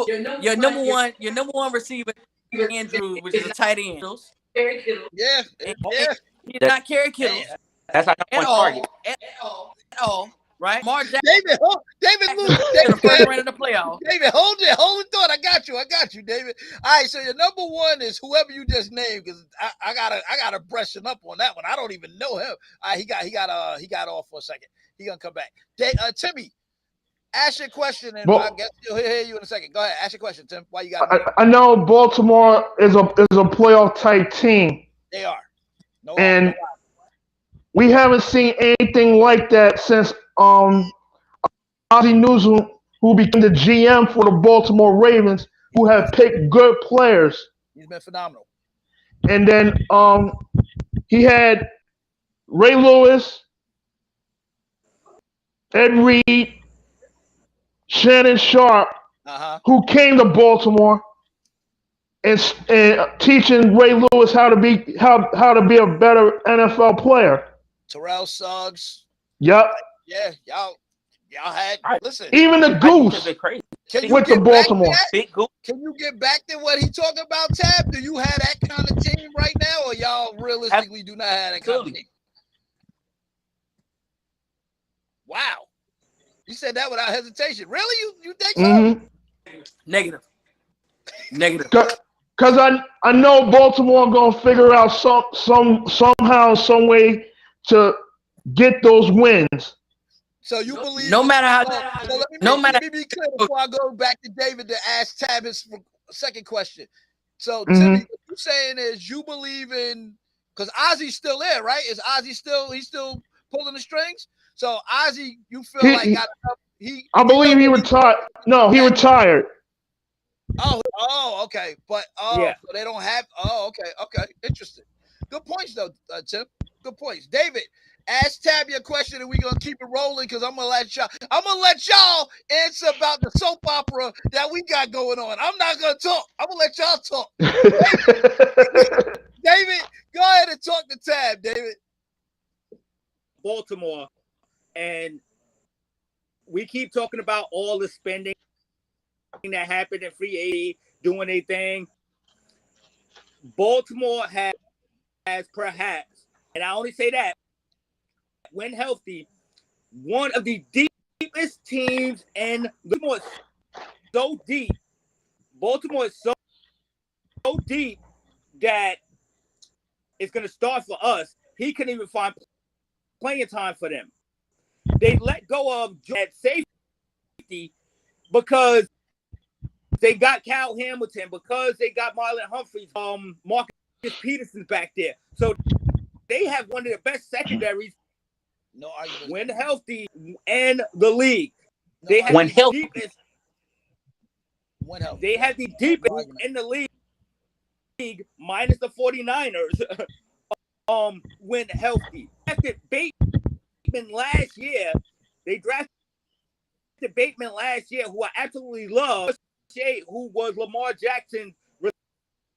your number one receiver, Andrew, which is a tight end. Yeah. He's not Kerry Kittles. That's our number one target. At all. Right? David, first round of the playoff. David, hold the thought. I got you, David. All right, so your number one is whoever you just named, because I gotta brushing up on that one. I don't even know him. He got off for a second. He gonna come back. Timmy, ask your question, and I guess he'll hear you in a second. Go ahead, ask your question, Tim. Why you got? I know Baltimore is a playoff type team. They are. And we haven't seen anything like that since Ozzie Newsome, who became the GM for the Baltimore Ravens, who have picked good players. He's been phenomenal. And then he had Ray Lewis, Ed Reed, Shannon Sharp, who came to Baltimore and teaching Ray Lewis how to be a better NFL player. Terrell Suggs. Yep. Yeah, y'all had listen. Even the Goose with the Baltimore. Can you get back to what he talking about, Tab? Do you have that kind of team right now, or y'all realistically do not have that kind of team? Wow. You said that without hesitation. Really? You think so? Mm-hmm. Negative. Because I know Baltimore gonna figure out somehow, some way to get those wins. So you believe no matter how let me be clear before I go back to David to ask Tab his second question. So Timmy, what you're saying is you believe in, because Ozzie's still there, right? Is Ozzie he's still pulling the strings? So Ozzie, you feel I believe he retired. No, he retired. Oh, okay. But yeah. So they don't have. Oh, okay. Interesting. Good points though, Tim. Good points. David, ask Tab your question, and we're gonna keep it rolling because I'm gonna let y'all answer about the soap opera that we got going on. I'm not gonna talk. I'm gonna let y'all talk. David, go ahead and talk to Tab, David. Baltimore, and we keep talking about all the spending that happened in free agency, doing a thing. Baltimore has perhaps, and I only say that when healthy, one of the deepest teams in Baltimore. So deep, Baltimore is so deep that it's going to start for us. He couldn't even find playing time for them. They let go of at safety because they got Cal Hamilton, because they got Marlon Humphreys, Marcus Peterson's back there. So they have one of the best secondaries when healthy in the league. They have the deepest. They have the deepest in the league, minus the 49ers. When healthy. Drafted Bateman last year. They drafted Bateman last year, who I absolutely love. Who was Lamar Jackson's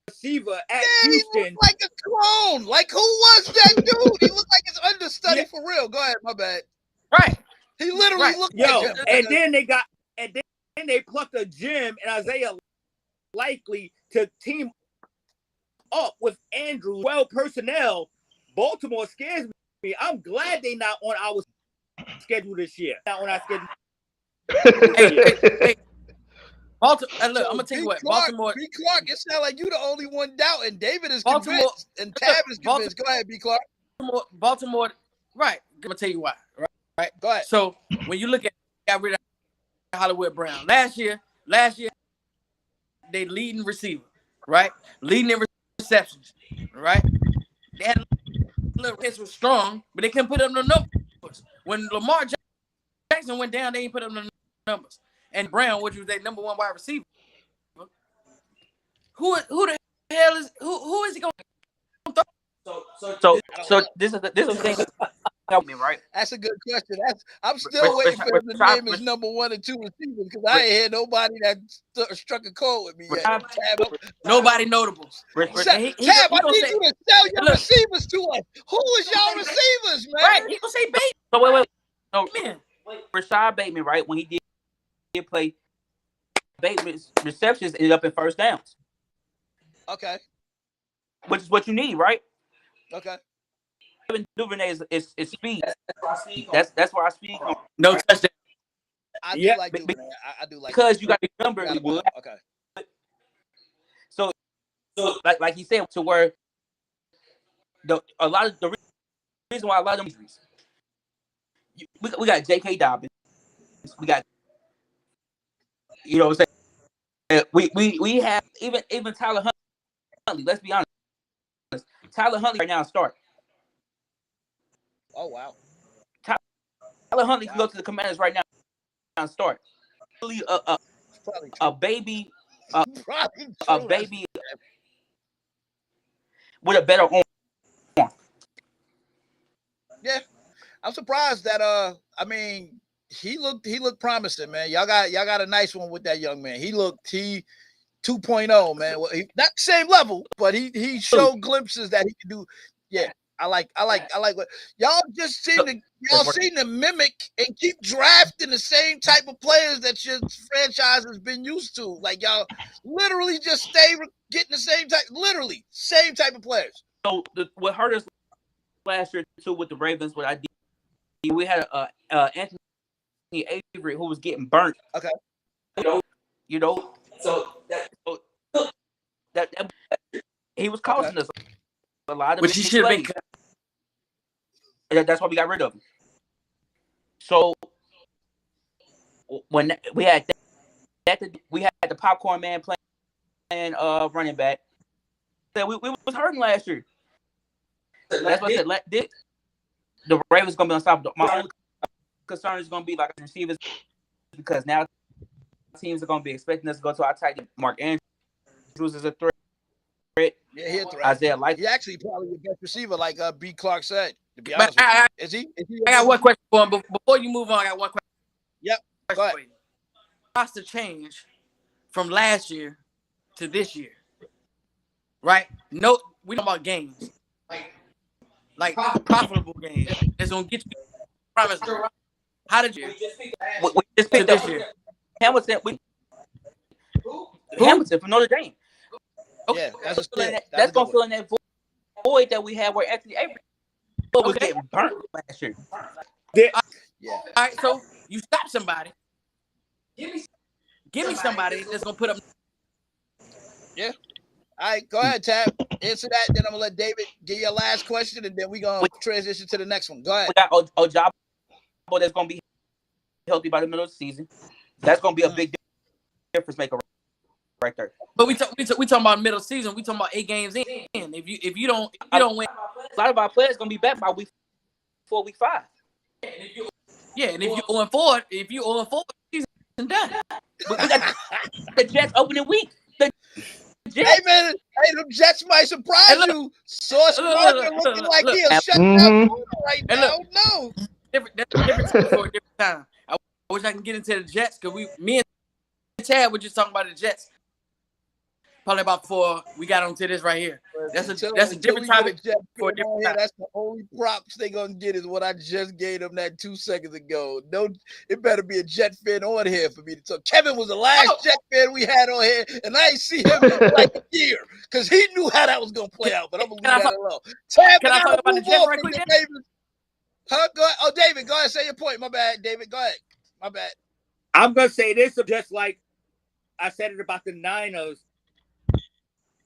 receiver at Houston. He looked like a clone. Like, who was that dude? He looked like his understudy for real. Go ahead, my bad. Right. He literally looked like him. And then they plucked a Jim and Isaiah Likely to team up with Andrew. Well, personnel, Baltimore scares me. I'm glad they not on our schedule this year. Not on our schedule. Hey. Baltimore, look, So I'm gonna tell you B. what. Clark, Baltimore, B. Clark, it sounds like you the only one doubting. David is Baltimore, convinced, and Tab is convinced. Go ahead, B. Clark. Baltimore. Right. I'm gonna tell you why. Right. Go ahead. So when you look at got rid of Hollywood Brown last year, they leading receiver, right? Leading in receptions, right? They had a little hits was strong, but they couldn't put up no numbers. When Lamar Jackson went down, they ain't put up no numbers. And Brown, which was their number one wide receiver, who the hell is who is he going to throw? So this is the thing. Help me, right? That's a good question. I'm still waiting for him to name his number 1 and 2 receivers because I ain't heard nobody that struck a chord with me yet. Tab, nobody notable. Tab, I need you to sell your receivers to us. Who is y'all receivers, man? Right, he gonna say Bateman. So wait. So Man. Rashad Bateman, right? When he did play, Bateman's receptions ended up in first downs. Okay. Which is what you need, right? Okay. Duvernay is speed. That's where I speed comes. No touchdown. I do like Duvernay. I do like because you got the number. Okay. So like he said, to where the reason why a lot of them injuries. We got J.K. Dobbins. We got, you know what I'm saying? We have even Tyler Huntley. Let's be honest. Tyler Huntley right now start. Oh wow. Tyler Huntley can go to the Commanders right now and start. Really a baby with a better arm. Yeah. I'm surprised that I mean he looked promising, man. Y'all got a nice one with that young man. He 2.0, man. Well, not the same level, but he showed glimpses that he can do. Yeah. I like what y'all just seem to mimic and keep drafting the same type of players that your franchise has been used to. Like y'all literally just stay getting the same type of players. So what hurt us last year too with the Ravens, what I did, we had Anthony Avery who was getting burnt. Okay. You know, so that he was costing us a lot of. Which he should have been. That's why we got rid of him. So when we had the popcorn man playing running back, that we was hurting last year. That's what I said. The Ravens gonna be unstoppable. My only concern is gonna be like receivers because now teams are gonna be expecting us to go to our tight end. Mark Andrews is a threat. Yeah, he's a threat. Isaiah Light. He's actually probably your best receiver, like B. Clark said. To be honest with you. Is he? I got one question for him. Before you move on, I got one question. Yep. Go ahead. Roster change from last year to this year, right? No, we talking about games, like profitable games. That's gonna get you. Promise. How did you? We just picked this up year. Hamilton. Hamilton from Notre Dame. Okay. Yeah, that's gonna fill in that void that we had where Anthony Avery was getting burnt last year. Yeah. All right, so you stop somebody. Give me somebody that's gonna put up. Yeah. All right, go ahead, Tab. Answer that. Then I'm gonna let David give you a last question, and then we're gonna transition to the next one. Go ahead. We got Ojabo that's gonna be healthy by the middle of the season. That's gonna be a big difference maker right there. But we talking about middle season. We talking about 8 games in. If you don't win, a lot of our players gonna be back by week 4, week 5. Yeah, and if you 0-4, season done. We got the Jets opening week. Hey man, them Jets might surprise you. Sauce Gardner looking like he'll shut down right now. No, different for a different time. I wish I can get into the Jets because me and Chad were just talking about the Jets. probably about before we got onto this right here. That's a different topic for a different time. That's the only props they gonna get is what I just gave them that 2 seconds ago. No, it better be a Jet fan on here for me to talk. Kevin was the last Jet fan we had on here, and I ain't see him in like a year because he knew how that was gonna play out. But I'm gonna leave that alone. Tab, can I talk about the Jets right quick? Huh? Go ahead. Oh, David, go ahead. Say your point. My bad, David. Go ahead. My bad. I'm gonna say this just like I said it about the Niners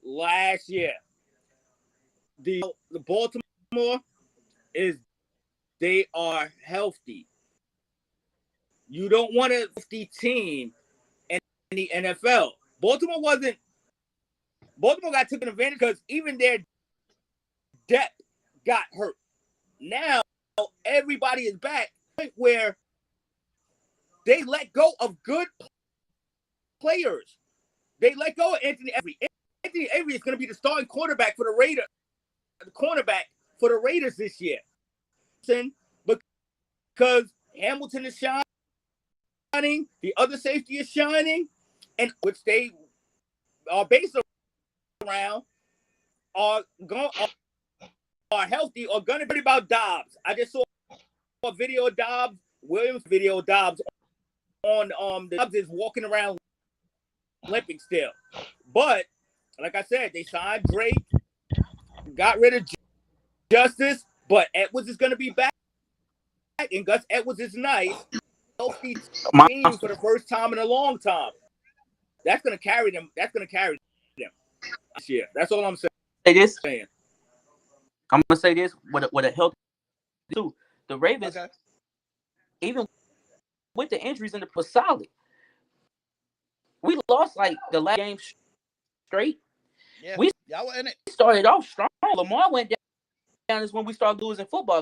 last year. The Baltimore they are healthy. You don't want a healthy team in the NFL. Baltimore got taken advantage because even their depth got hurt. Now everybody is back where they let go of good players. They let go of Anthony Avery. Anthony Avery is going to be the starting quarterback for the Raiders. The cornerback for the Raiders this year. Because Hamilton is shining, the other safety is shining, and which they are based around are healthy or going to be about Dobbs. I just saw a video of Dobbs, Williams video of Dobbs on the Dobbs is walking around limping still. But like I said, they signed Drake, got rid of Justice, but Edwards is going to be back, and Gus Edwards is nice. Healthy team for the first time in a long time. That's going to carry them. That's going to carry them this year. That's all I'm saying. I'm going to say this with a healthy too. The Ravens, even with the injuries in the was solid. We lost like the last game straight. Yeah, y'all were in it. Started off strong. Lamar went down is when we started losing football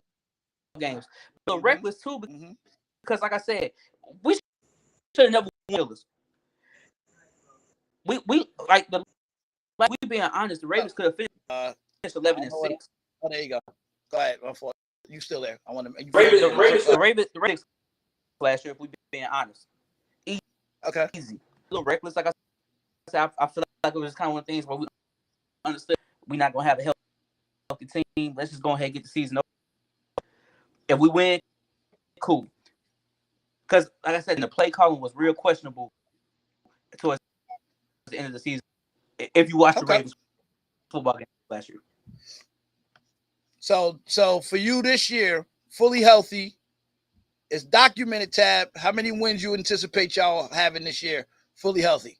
games. But reckless too, because like I said, we should have never won this. We being honest, the Ravens could have finished 11-6. Oh, there you go. Go ahead. You still there? I want to. The Ravens last year, if we being honest. Easy. Okay. Easy. A little reckless, like I said. I feel like it was kind of one of the things where we understood we're not gonna have a healthy team. Let's just go ahead and get the season over. If we win, cool. Because, like I said, the play calling was real questionable towards the end of the season. If you watch the Ravens football game last year. So for you this year, fully healthy, it's documented, Tab. How many wins you anticipate y'all having this year, fully healthy?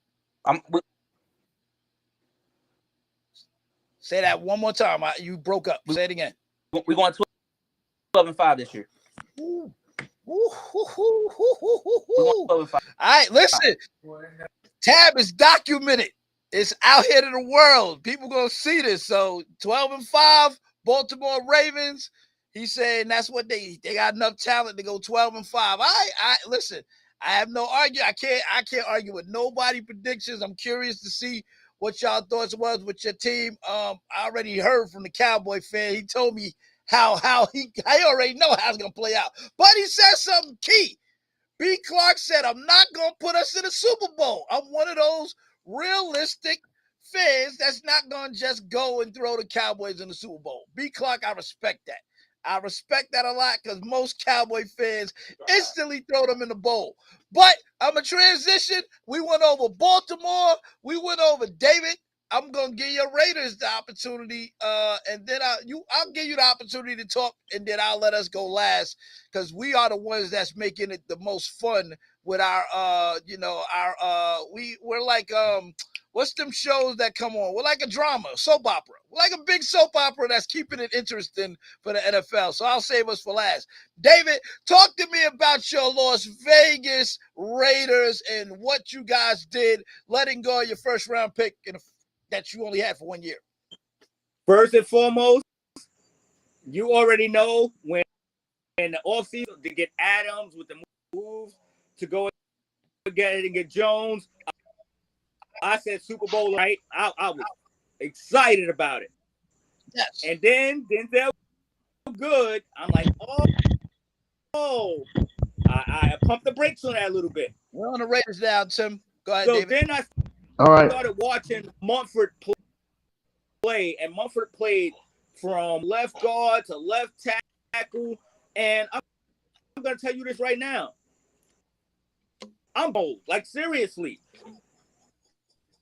Say that one more time. You broke up. Say it again. We're going 12-5 this year. Ooh. All right, listen. Tab is documented. It's out here to the world. People gonna see this. So 12-5, Baltimore Ravens. He's saying that's what they got enough talent to go 12-5. I listen. I have no argument. I can't argue with nobody predictions. I'm curious to see what y'all thoughts was with your team. I already heard from the Cowboy fan. He told me I already know how it's gonna play out. But he said something key. B. Clark said, I'm not gonna put us in the Super Bowl. I'm one of those realistic fans that's not gonna just go and throw the Cowboys in the Super Bowl. B. Clark, I respect that. I respect that a lot because most Cowboy fans instantly throw them in the bowl. But I'm a transition. We went over Baltimore. We went over David. I'm gonna give your Raiders the opportunity, and then I'll give you the opportunity to talk, and then I'll let us go last because we are the ones that's making it the most fun with our, we're like what's them shows that come on? We're like a drama, soap opera. We're like a big soap opera that's keeping it interesting for the NFL. So I'll save us for last. David, talk to me about your Las Vegas Raiders and what you guys did, letting go of your first round pick that you only had for 1 year. First and foremost, you already know when in the offseason to get Adams with the moves to go and get Jones. I said Super Bowl, right? I was excited about it. Yes. And then Denzel good. I'm like, I pumped the brakes on that a little bit. We're on the Raiders now, Tim. Go ahead, so David. Then All right. started watching Mumford play, and Mumford played from left guard to left tackle. And I'm going to tell you this right now. I'm bold. Like, seriously.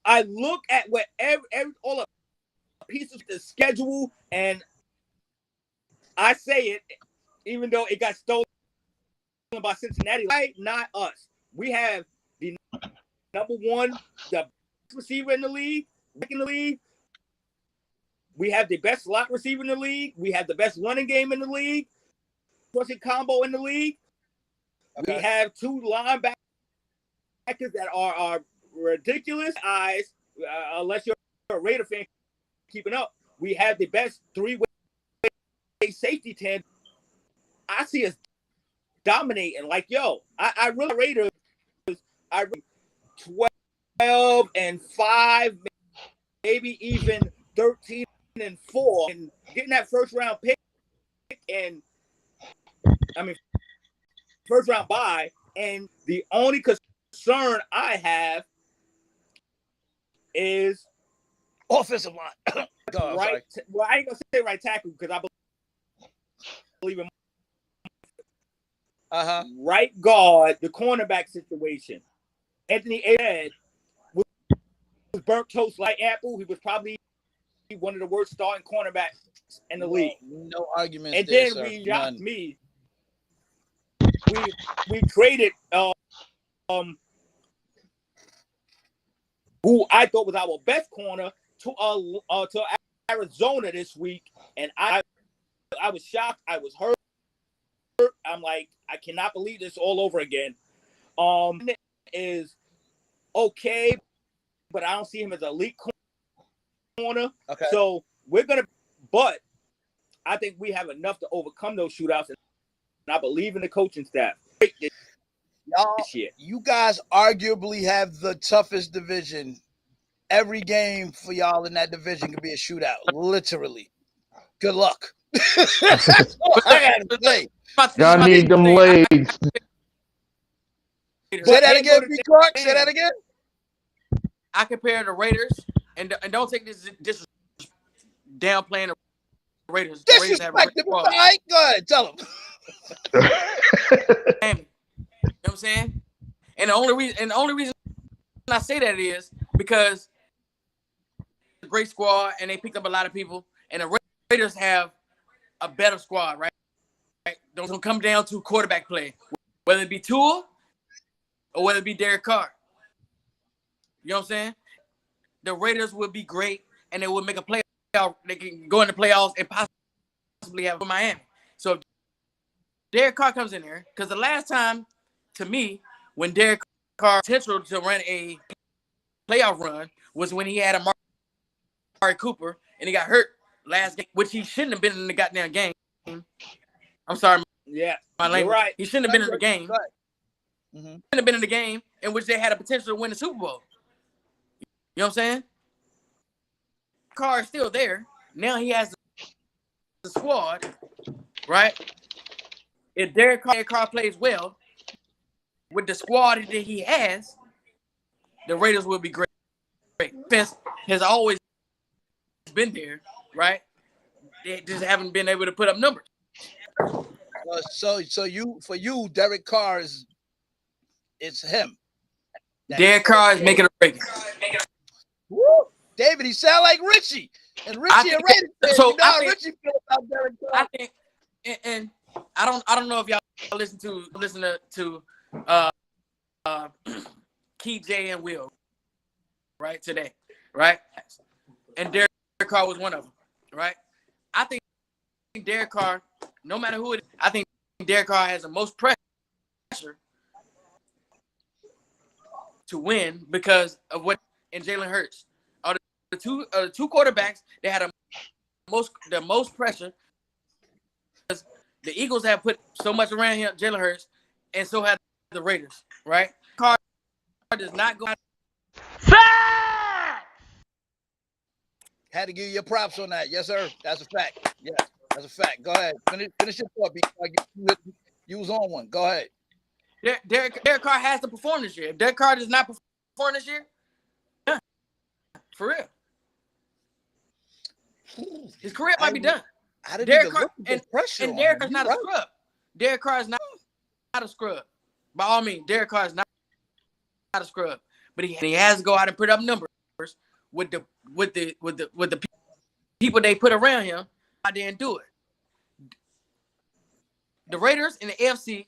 I look at what all the pieces of the schedule, and I say it, even though it got stolen by Cincinnati. Why not us? We have the number one, the best receiver in the league, We have the best slot receiver in the league. We have the best running game in the league. Rushing combo in the league. Okay. We have two linebackers that are ridiculous eyes, unless you're a Raider fan keeping up. We have the best three-way safety tandem. I see us dominating. Like, yo, I really Raiders. I 12-5, maybe even 13-4, and getting that first round pick, and I mean first round bye. And the only concern I have is offensive line. Right. Well, I ain't gonna say right tackle because I believe in right guard, the cornerback situation. Anthony Ed was burnt toast like apple. He was probably one of the worst starting cornerbacks in the league. No arguments. And there, then sir. we got me. We traded who I thought was our best corner to Arizona this week, and I was shocked. I was hurt. I'm like, I cannot believe this all over again. Is okay, but I don't see him as a elite corner. Okay. So but I think we have enough to overcome those shootouts, and I believe in the coaching staff. Y'all, you guys arguably have the toughest division. Every game for y'all in that division could be a shootout, literally. Good luck. That's all I gotta say. Y'all need them legs. Say that again, B. Clark. Say that again. I compare the Raiders, and don't take this downplaying the Raiders. The Raiders have a great squad. All right, go ahead, tell them. You know what I'm saying? And the only reason I say that is because it's a great squad, and they picked up a lot of people, and the Raiders have a better squad, right? Don't come down to quarterback play, whether it be Tua or whether it be Derek Carr. You know what I'm saying? The Raiders would be great, and they would make a playoff. They can go in the playoffs and possibly have Miami. So if Derek Carr comes in there, because the last time, to me, when Derek Carr potential to run a playoff run was when he had Amari Cooper, and he got hurt last game, which he shouldn't have been in the goddamn game. I'm sorry. Yeah, my language. Right. He shouldn't have been in the game. Right. Shouldn't have been in the game in which they had a potential to win the Super Bowl. You know what I'm saying? Carr is still there. Now he has the squad, right? If Derek Carr plays well with the squad that he has, the Raiders will be great. Defense has always been there, right? They just haven't been able to put up numbers. So for you, Derek Carr it's him. Derek Carr is making a break. Woo! David, he sound like Richie. And Richie and Raiders. So you know how Richie feel about Derek Carr. I think, and I don't know if y'all listen to Key J and Will, right, today, right? And Derek Carr was one of them, right? I think Derek Carr, no matter who it is, I think Derek Carr has the most pressure to win because of what in Jalen Hurts are the two quarterbacks that had the most pressure. Because the Eagles have put so much around him, Jalen Hurts, and so have the Raiders, right? Carr does not go. Had to give you your props on that. Yes, sir. That's a fact. Yes, that's a fact. Go ahead. Finish your thought. You was on one. Go ahead. Derek Carr has to perform this year. If Derek Carr does not perform this year, For real. His career might be done. I didn't Derek even Carr, look at the pressure and on Derek him. is not a scrub. Derek Carr is not a scrub. By all means, Derek Carr is not a scrub. But he has to go out and put up numbers with the people they put around him out there and do it. The Raiders in the AFC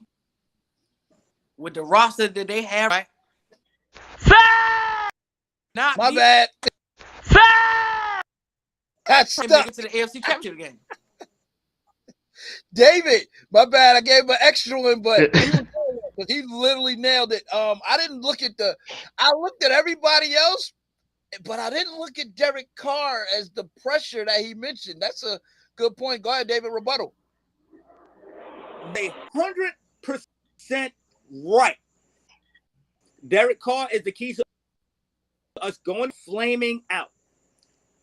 with the roster that they have, right? My bad. That's Make stuck. it to the AFC Championship game. David, my bad. I gave him an extra one, but he literally nailed it. I didn't look at I looked at everybody else, but I didn't look at Derek Carr as the pressure that he mentioned. That's a good point. Go ahead, David. Rebuttal. 100% right. Derek Carr is the key to us going flaming out.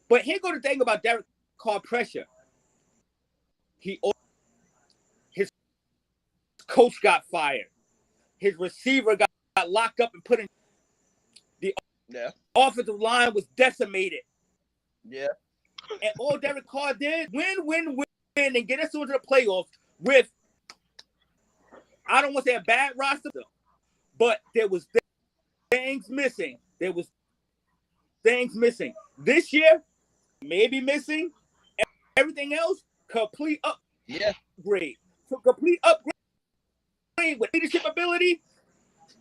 But here go the thing about Derek Carr pressure. His coach got fired. His receiver got locked up and put in. The offensive line was decimated. Yeah. And all Derek Carr did, win, and get us into the playoffs with, I don't want to say a bad roster, but there was things missing. This year, maybe missing. Everything else, complete upgrade. So complete upgrade with leadership ability.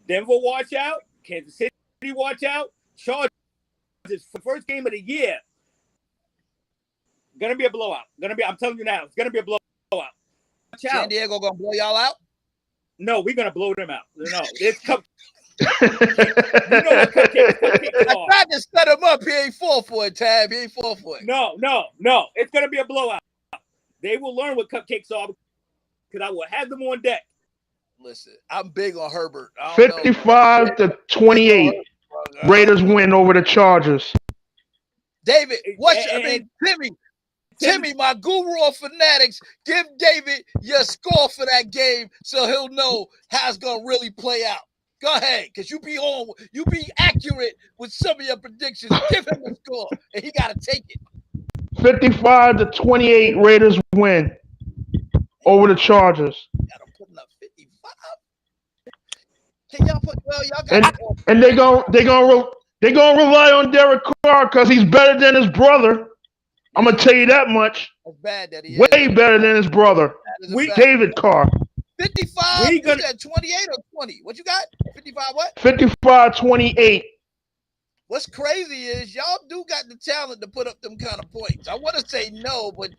Denver, watch out. Kansas City, watch out. Chargers, the first game of the year. Gonna be a blowout. I'm telling you now, it's gonna be a blowout. Watch out. San Diego gonna blow y'all out? No, we're gonna blow them out. No, it's you know what cupcakes are. I tried to set him up. He ain't fall for it, Tab. He ain't fall for it. No. It's gonna be a blowout. They will learn what cupcakes are because I will have them on deck. Listen, I'm big on Herbert. 55-28. Raiders win over the Chargers. David, Timmy, my guru of fanatics, give David your score for that game so he'll know how it's gonna really play out. Go ahead, because you be accurate with some of your predictions. Give him the score, and he gotta take it. 55-28, Raiders win over the Chargers. Y'all putting up 55. Can y'all put? Well, y'all got. And they gonna rely on Derek Carr because he's better than his brother. I'm gonna tell you that much. That's bad that he Way better than his brother, David Carr. 55. You said 28 or 20? What you got? 55 what? 55-28. What's crazy is y'all do got the talent to put up them kind of points. I want to say no, but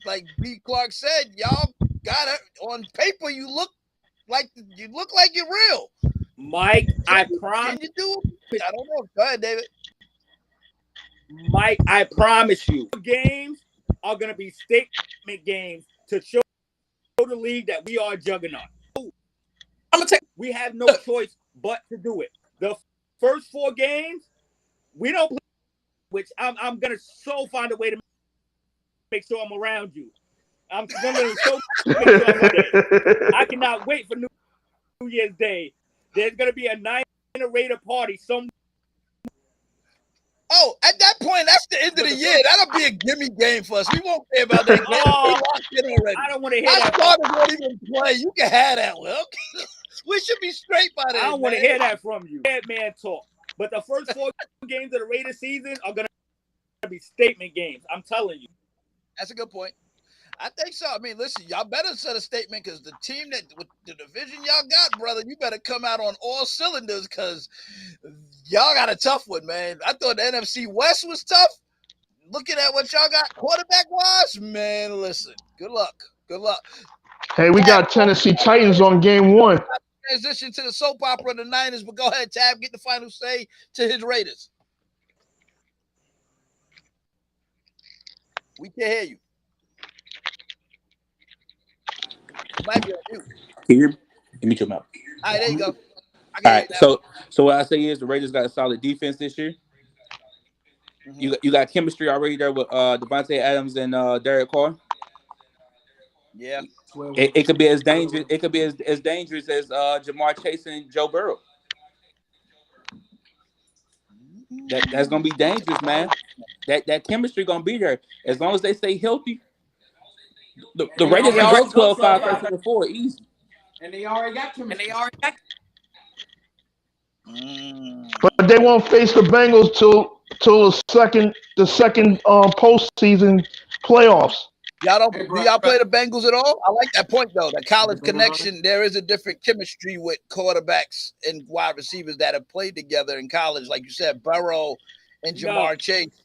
like B. Clark said, y'all got it on paper. You look like you're real. Mike, I promise. Can you do it? I don't know. Go ahead, David. Mike, I promise you, games are gonna be statement games to show the league that we are a juggernaut. We have no choice but to do it. The first 4 games, we don't play, which I'm gonna find a way to make sure I'm around you. I'm gonna make sure I cannot wait for New Year's Day. There's gonna be a Niner Raider party some. Oh, at that point, that's the end of the year. That'll be a gimme game for us. We won't care about that. I don't want to hear that. I started won't even play. You can have that one. Okay. We should be straight by that. I don't want to hear that from you. Bad man talk. But the first 4 games of the Raiders season are going to be statement games. I'm telling you. That's a good point. I think so. I mean, listen, y'all better set a statement because the team with the division y'all got, brother, you better come out on all cylinders because y'all got a tough one, man. I thought the NFC West was tough. Looking at what y'all got quarterback-wise, man, listen, good luck. Good luck. Hey, we got Tennessee Titans on game 1. Transition to the soap opera of the Niners, but go ahead, Tab, get the final say to his Raiders. We can hear you. Might be on mute. Can you hear me? Let me your mouth. All right, there you go. All right, so what I say is the Raiders got a solid defense this year. Mm-hmm. You got chemistry already there with Devontae Adams and Derek Carr. Yeah, it could be as dangerous. It could be as dangerous as Jamar Chase and Joe Burrow. That's gonna be dangerous, man. That chemistry gonna be there as long as they stay healthy. The Raiders can go 12-5, 13-4, easy. And they already got chemistry. But they won't face the Bengals till the second postseason playoffs. Do y'all play the Bengals at all? I like that point though. The college connection. There is a different chemistry with quarterbacks and wide receivers that have played together in college. Like you said, Burrow and Jamar Chase.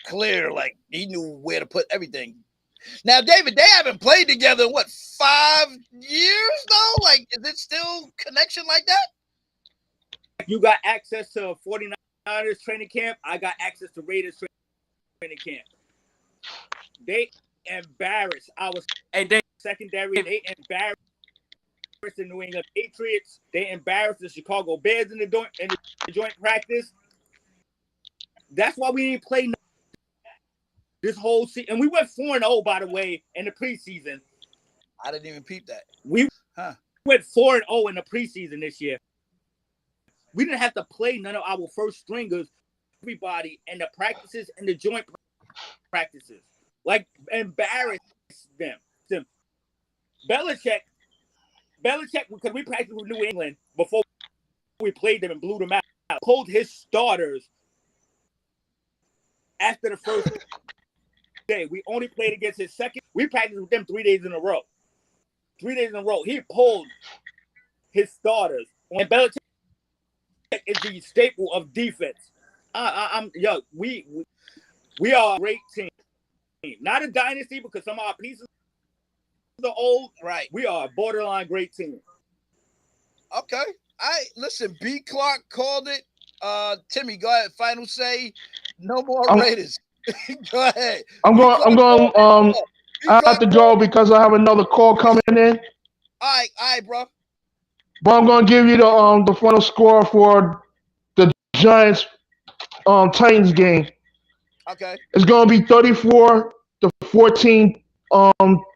Clear, like he knew where to put everything. Now, David, they haven't played together in what, 5 years though? Like, is it still connection like that? You got access to 49ers training camp. I got access to Raiders training camp. They embarrassed our secondary. They embarrassed the New England Patriots. They embarrassed the Chicago Bears in the joint practice. That's why we didn't play this whole season. And we went 4-0, by the way, in the preseason. I didn't even peep that. We went 4-0 in the preseason this year. We didn't have to play none of our first stringers, everybody, in the practices and the joint practices. Like, embarrass them. Belichick, because we practiced with New England before we played them and blew them out, pulled his starters after the first day. We only played against his second. We practiced with them 3 days in a row. 3 days in a row. He pulled his starters. And Belichick is the staple of defense. We are a great team. Not a dynasty because some of our pieces are old. Right. We are a borderline great team. Okay. Listen, B. Clark called it. Timmy, go ahead. Final say. No more Raiders. Go ahead. I have to go because I have another call coming in. All right, bro. But I'm gonna give you the final score for the Giants Titans game. Okay. It's gonna be 34-14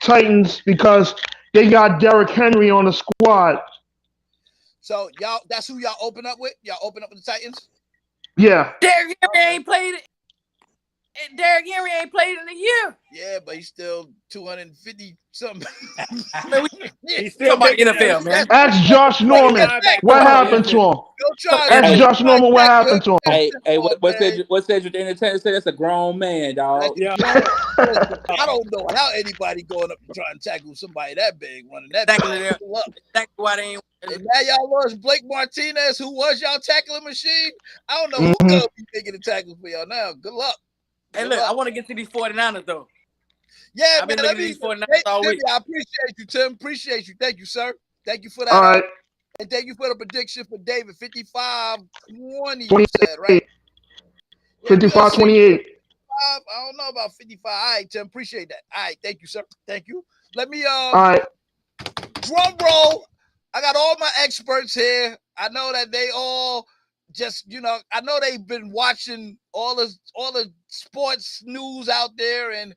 Titans because they got Derrick Henry on the squad. So y'all, that's who y'all open up with? Y'all open up with the Titans? Yeah. Derrick Henry ain't played in a year. Yeah, but he's still 250 something. He's still talking about NFL, man. Ask Josh Norman what happened to him. Ask Josh Norman what happened to him. Hey, what Cedric the Entertainer said? That's a grown man, dog. Yeah. I don't know how anybody going up and trying to tackle somebody that big, running that big. That's why they ain't. And now y'all lost Blake Martinez, who was y'all tackling machine. I don't know who's gonna be making the tackles for y'all now. Good luck. Hey, look, I want to get to these 49ers though. Yeah, I've been looking at these 49ers all week. I appreciate you, Tim. Appreciate you. Thank you, sir. Thank you for that. All right. And thank you for the prediction for David. 55-20, you said, right? 55-28. I don't know about 55. All right, Tim. Appreciate that. All right, thank you, sir. Thank you. Let me All right. drum roll. I got all my experts here. I know that they all just, I know they've been watching all the sports news out there, and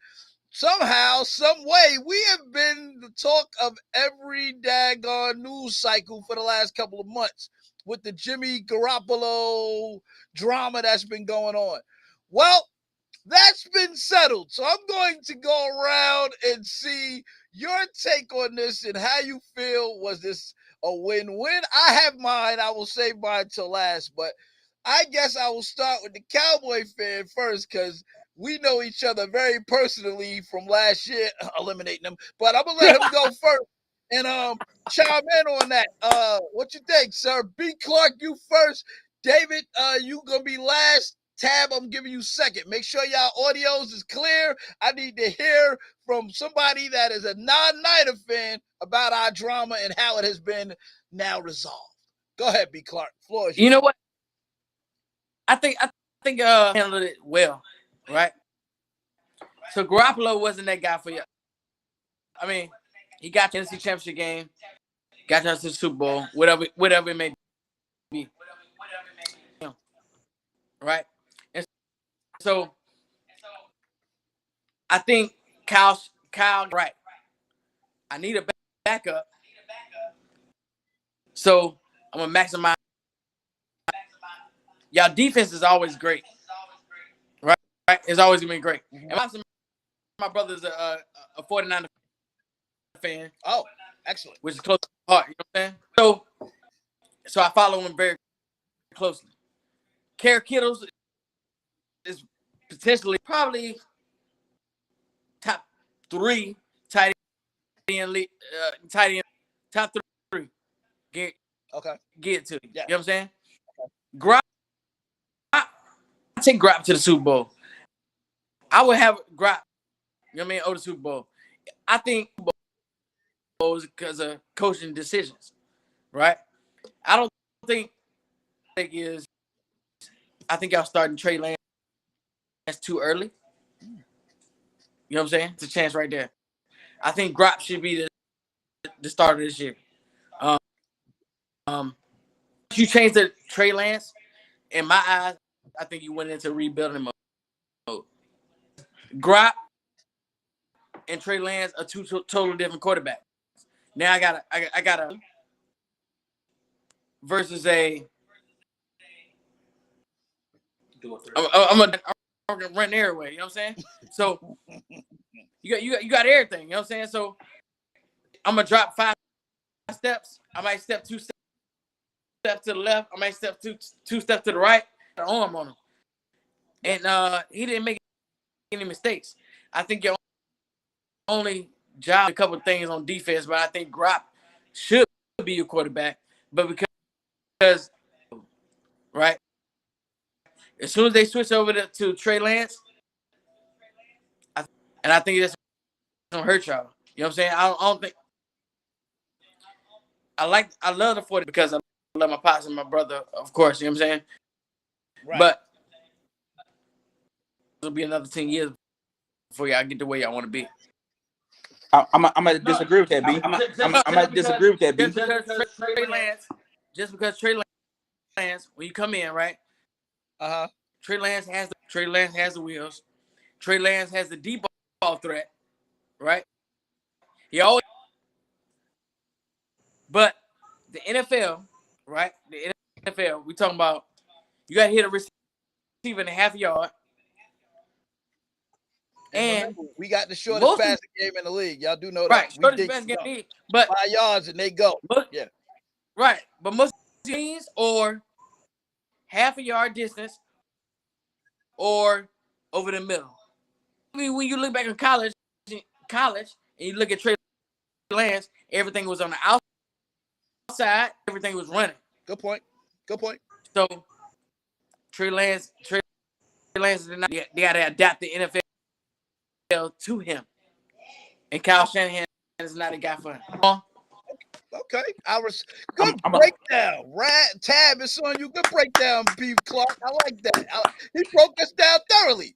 somehow, some way, we have been the talk of every daggone news cycle for the last couple of months with the Jimmy Garoppolo drama that's been going on. Well, that's been settled. So I'm going to go around and see your take on this and how you feel. Was this a win-win? I have mine. I will save mine till last, but I guess I will start with the Cowboy fan first because we know each other very personally from last year, eliminating them. But I'm gonna let him go first and chime in on that. What you think, sir? B. Clark, you first. David, you gonna be last. Tab, I'm giving you second. Make sure y'all audios is clear. I need to hear from somebody that is a non-Niner fan about our drama and how it has been now resolved. Go ahead, B. Clark. Floor is yours. You know what? I think handled it well, right? So Garoppolo wasn't that guy for you. I mean, he got to the NFC Championship game, got us to the Super Bowl, whatever it may be, right? And so I think Kyle, right? I need a backup, so I'm gonna maximize y'all defense is always great, right? It's always gonna be great. And my brother's a 49er fan. Oh, excellent. Which is close to my heart. You know what I'm saying? So I follow him very closely. Kerry Kittles is potentially probably top 3 tight end, top 3. Get it to you. Yeah. You know what I'm saying? Okay. I take Grop to the Super Bowl. I would have Grop, you know what I mean, over the Super Bowl. I think was because of coaching decisions, right? I don't think is. I think y'all starting Trey Lance too early. You know what I'm saying? It's a chance right there. I think Grop should be the starter this year. You change the Trey Lance, in my eyes, I think you went into rebuilding mode. Grop and Trey Lance are two totally different quarterbacks. Now I got a versus a. I'm gonna run everywhere. You know what I'm saying? So you got everything. You know what I'm saying? So I'm gonna drop 5 steps. I might step 2 steps to the left. I might step two steps to the right. The arm on him, and he didn't make any mistakes. I think your only job a couple of things on defense, but I think Grop should be your quarterback. But because right, as soon as they switch over to Trey Lance, I think that's gonna hurt y'all. You know what I'm saying? I don't think I love the 40 because I love my pops and my brother, of course. You know what I'm saying? Right. But it'll be another 10 years before y'all get to where y'all want to be. I'm gonna disagree with that, B. I'm gonna disagree with that, B. Just because Trey Lance, when you come in, right? Trey Lance has the wheels. Trey Lance has the deep ball threat, right? He always. But the NFL, right? The NFL, we talking about you got to hit a receiver in a half yard. And we got the shortest passing game in the league. Y'all do know that. Right, shortest passing game in the league. But 5 yards and they go. Yeah. Right. But most teams or half a yard distance or over the middle. I mean, when you look back in college, and you look at Trey Lance, everything was on the outside, everything was running. Good point. So Trey Lance did not. They got to adapt the NFL to him, and Kyle Shanahan is not a guy for him. Okay, good breakdown. Tab is on you. Good breakdown, B. Clark. I like that. He broke us down thoroughly.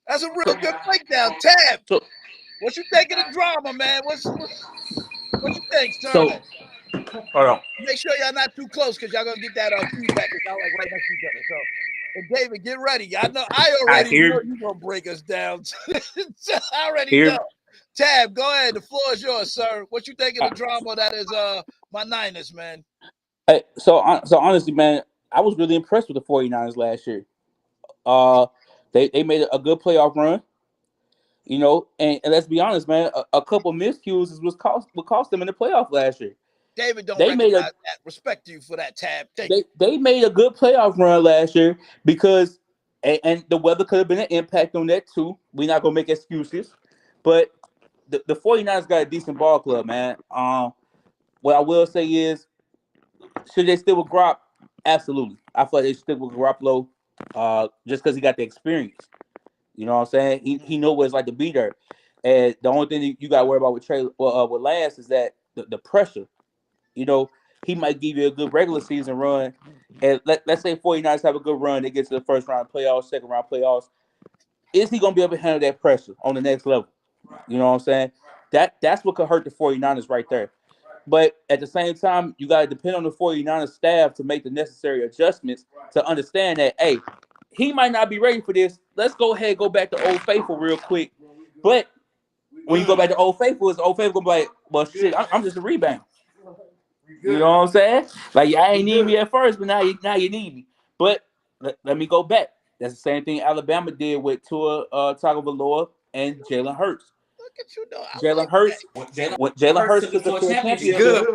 That's a real good breakdown, Tab. What you think of the drama, man? What you think, sir? So, hold on. Make sure y'all not too close because y'all gonna get that feedback. It's y'all like right next to each other. So, and David, get ready. I already know you're gonna break us down. I already know. Tab, go ahead. The floor is yours, sir. What you think of the drama that is my Niners, man? Hey, so honestly, man, I was really impressed with the 49ers last year. They made a good playoff run, you know, and let's be honest, man, a couple miscues would cost them in the playoff last year. David don't recognize that. Respect you for that, Tab. They made a good playoff run last year because, and the weather could have been an impact on that too. We're not gonna make excuses, but the 49ers got a decent ball club, man. What I will say is, should they stick with Grop? Absolutely. I feel like they stick with Garoppolo, just because he got the experience. You know what I'm saying? He know what it's like to be there. And the only thing that you got to worry about with with Lance is that the pressure. You know, he might give you a good regular season run, and let's say 49ers have a good run, they get to the first round playoffs, second round playoffs. Is he gonna be able to handle that pressure on the next level? You know what I'm saying? That's what could hurt the 49ers right there. But at the same time, you got to depend on the 49ers staff to make the necessary adjustments to understand that, hey, he might not be ready for this. Let's go ahead and go back to Old Faithful real quick. But when you go back to Old Faithful, it's Old Faithful going to be like, well, shit, I'm just a rebound. You know what I'm saying? Like, I ain't need me at first, but now you need me. But let me go back. That's the same thing Alabama did with Tua Tagovailoa and Jalen Hurts. Look at you, though. I Jalen like Hurts, that. when Jalen Hurts took us to a championship,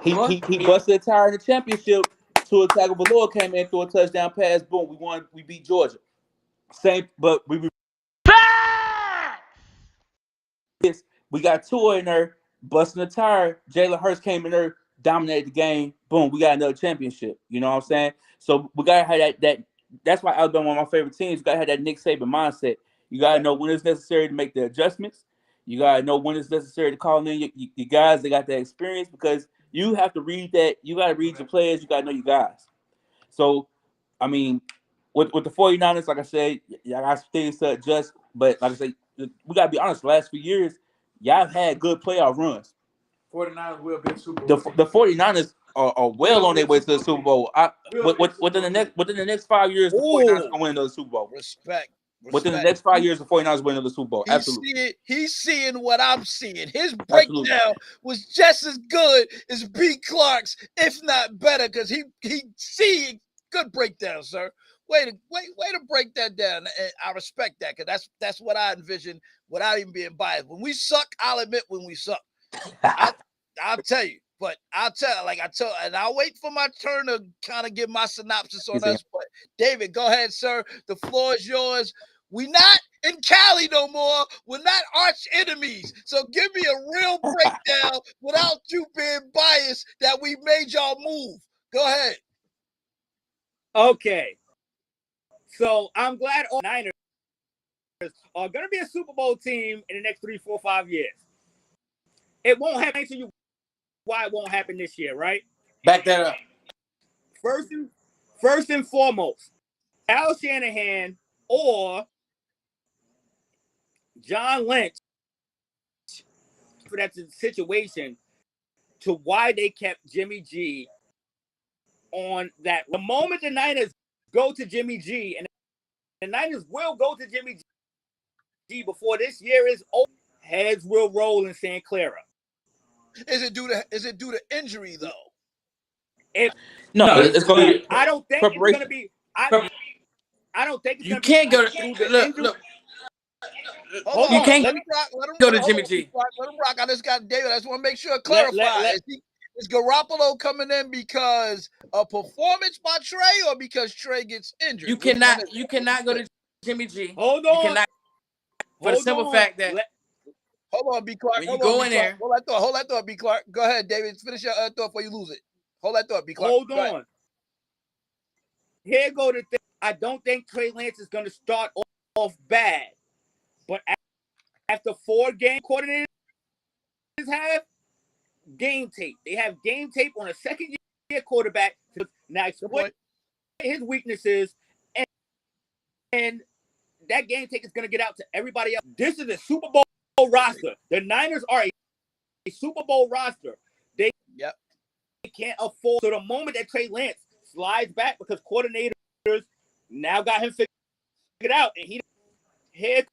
he busted a tire in the championship. Tua Tagovailoa came in, threw a touchdown pass, boom, we won. We beat Georgia. Same, but we got Tua in there busting a tire. Jalen Hurts came in there, dominated the game. Boom, we got another championship. You know what I'm saying? So we gotta have that. That's why Alabama one of my favorite teams. You gotta have that Nick Saban mindset. You gotta know when it's necessary to make the adjustments. You gotta know when it's necessary to call in your guys that got that experience, because you have to read that. You gotta read your players. You gotta know your guys. So, I mean, with the 49ers, like I said, y'all got things to adjust. But like I said, we gotta be honest. The last few years, y'all have had good playoff runs. 49ers will be a Super Bowl. The 49ers are well on their way to the Super Bowl. Within the next 5 years, the 49ers are gonna win another Super Bowl. Respect. Within the next 5 years, the 49ers win another Super Bowl. Absolutely. He's seeing what I'm seeing. His Absolutely. breakdown was just as good as B. Clark's, if not better, because he seeing good breakdown, sir. Way to break that down. And I respect that, because that's what I envision without even being biased. When we suck, I'll admit when we suck. I'll tell you. But and I'll wait for my turn to kind of give my synopsis on us. But David, go ahead, sir. The floor is yours. We not in Cali no more. We're not arch enemies. So give me a real breakdown without you being biased that we made y'all move. Go ahead. Okay. So I'm glad all Niners are going to be a Super Bowl team in the next 3, 4, 5 years. It won't happen to you. Why it won't happen this year, right? Back that up. First and foremost, Al Shanahan or John Lynch for that situation to why they kept Jimmy G on that. The moment the Niners go to Jimmy G, and the Niners will go to Jimmy G before this year is over, heads will roll in Santa Clara. Is it due to injury though? It's going to be. I don't think it's going to be. I don't think it's you going to be. Can't go to look. Hold you on. can't let him rock. go to Jimmy G. Let him rock. I just got David. I just want to make sure I clarify. Is Garoppolo coming in because of performance by Trey or because Trey gets injured? You cannot go to Jimmy G. Hold on. You cannot, for the simple fact that. Hold on, B. Clark. When you go in there. Hold that thought, B. Clark. Go ahead, David. Finish your thought before you lose it. Hold that thought, B. Clark. Hold on. Here go the thing. I don't think Trey Lance is going to start off bad. But after 4 game coordinators have game tape. They have game tape on a second-year quarterback to now exploit his weaknesses. And that game tape is going to get out to everybody else. This is a Super Bowl roster. The Niners are a Super Bowl roster. They can't afford. So the moment that Trey Lance slides back because coordinators now got him figured out, and here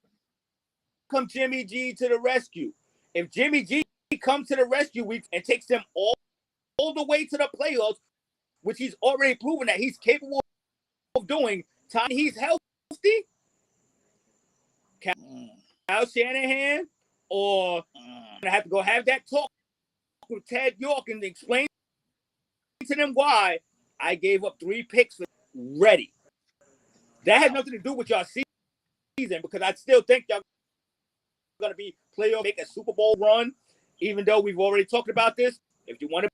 comes Jimmy G to the rescue. If Jimmy G comes to the rescue and takes them all the way to the playoffs, which he's already proven that he's capable of doing, time he's healthy, Kyle Shanahan or I have to go have that talk with Ted York and explain to them why I gave up 3 picks for ready. That has nothing to do with y'all season, because I still think y'all going to be playoff, make a Super Bowl run, even though we've already talked about this. If you want to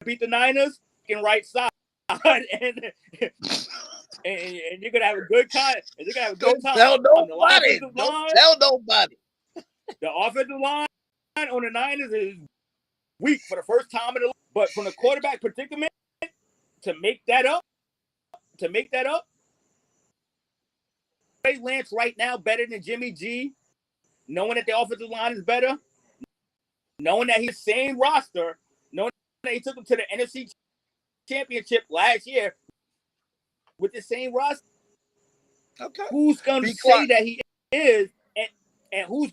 beat the Niners, you can right side, and you're gonna have a good time. And you're gonna have a good time. Tell nobody. Don't tell nobody. The offensive line on the Niners is weak for the first time in the. But from the quarterback predicament to make that up, Trey Lance right now better than Jimmy G, knowing that the offensive line is better, knowing that he's the same roster, knowing that he took him to the NFC Championship last year with the same roster. Okay. Who's going to say that he is, and who's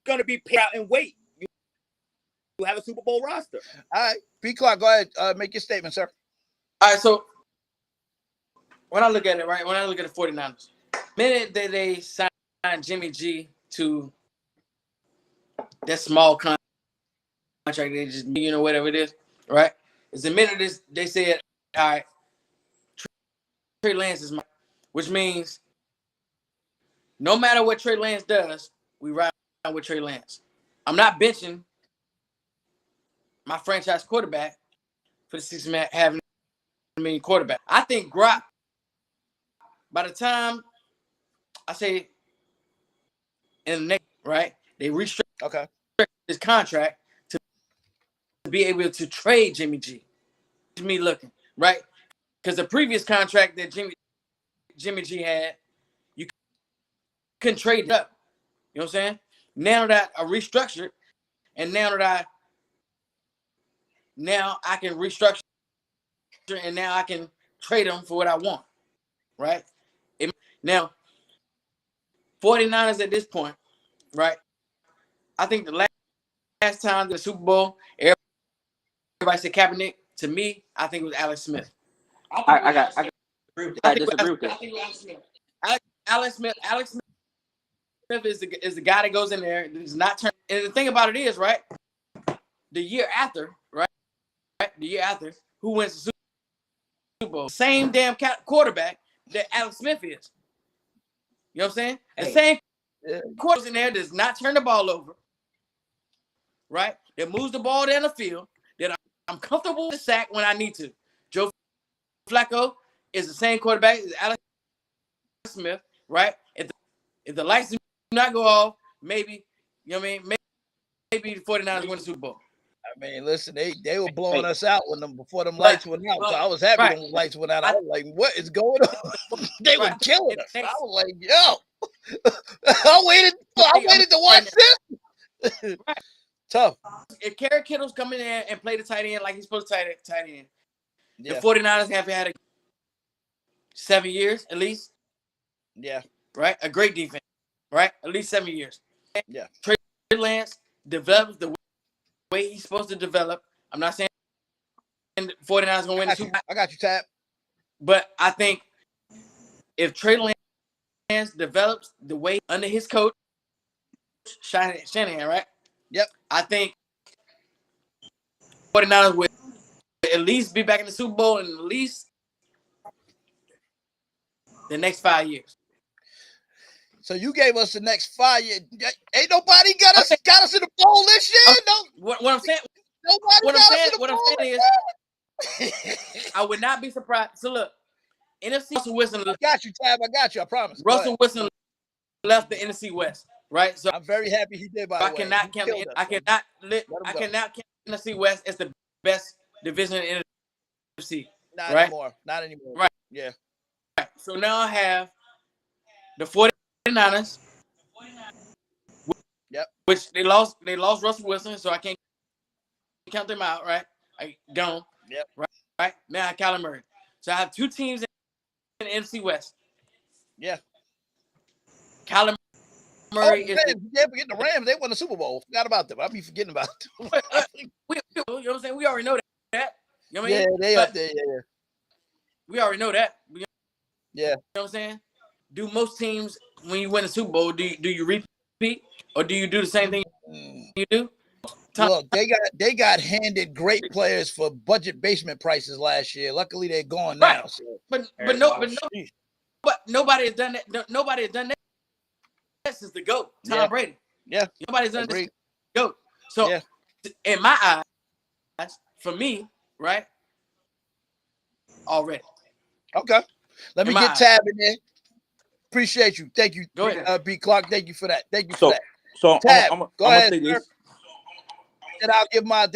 going to be paid out and wait? You have a Super Bowl roster. All right. B. Clark, go ahead. Make your statement, sir. All right, so when I look at it, right, when I look at the 49ers, the minute that they signed Jimmy G to that small contract, they just, whatever it is, right? It's the minute they said, all right, Trey Lance is mine, which means no matter what Trey Lance does, we ride with Trey Lance. I'm not benching my franchise quarterback for the 6 man having a quarterback. I think Grok, by the time I say in the next, right, they restructure his contract to be able to trade Jimmy G. Me looking, right? Because the previous contract that Jimmy G had, you couldn't trade it up. You know what I'm saying? Now that I restructured, and now I can restructure, and now I can trade them for what I want, right? Now, 49ers at this point, right? I think the last time the Super Bowl, everybody said Kaepernick. To me, I think it was Alex Smith. I disagree with that. Alex Smith is the guy that goes in there. Does not turn. And the thing about it is, right? The year after, right? The year after, who wins the Super Bowl? Same damn quarterback that Alex Smith is. You know what I'm saying? The same quarterback in there does not turn the ball over, right? That moves the ball down the field. That I'm comfortable with the sack when I need to. Joe Flacco is the same quarterback as Alex Smith, right? If the lights do not go off, maybe, you know what I mean? Maybe the 49ers win the Super Bowl. I mean, listen, they were blowing us out before them lights went out. So I was happy when the lights went out. I was like, what is going on? They were killing us. I was like, yo, I waited to watch this. Tough. If Kerry Kittle's coming in and play the tight end like he's supposed to tight end, the 49ers have had 7 years at least. Yeah. Right? A great defense. Right? At least 7 years. Yeah. Trey Lance develops the way he's supposed to develop. I'm not saying the 49ers going to win the Super Bowl. I got you, Tab. But I think if Trey Lance develops the way under his coach, Shanahan, right? Yep. I think 49ers will at least be back in the Super Bowl in at least the next 5 years. So you gave us the next 5 years. Ain't nobody got us in the bowl this year. No. What I'm saying. Nobody What I'm saying is, I would not be surprised. So look, NFC Russell Wilson. I got you, Tab. I got you. I promise. Russell Wilson left the NFC West, right? So I'm very happy he did. By the way, I cannot count NFC West as the best division in the NFC. Not anymore. Right. Yeah. Right. So now I have the 49ers. Yep. Which they lost Russell Wilson, so I can't count them out, right? I gone. Yep. Right. Now I have Kyler Murray. So I have two teams in the NFC West. Yeah. Kyler Murray is. Forget the Rams. They won the Super Bowl. Forgot about them. I'll be forgetting about them. You know what I'm saying? We already know that. You know what I mean? Yeah, they up there. Yeah. We already know that. Yeah. You know what I'm saying? Do most teams, when you win a Super Bowl, do you repeat or do you do the same thing you do? Look, they got handed great players for budget basement prices last year. Luckily, they're gone now. Right. So. But nobody has done that. Nobody has done that since the GOAT, Tom Brady. Yeah. Nobody's done this since the GOAT. So in my eyes, for me, right? Already. Okay. Let me get Tab in there. Appreciate you. Thank you. Go ahead. B. Clark. Thank you for that. Thank you for that. So Tab, go ahead. Say this. Then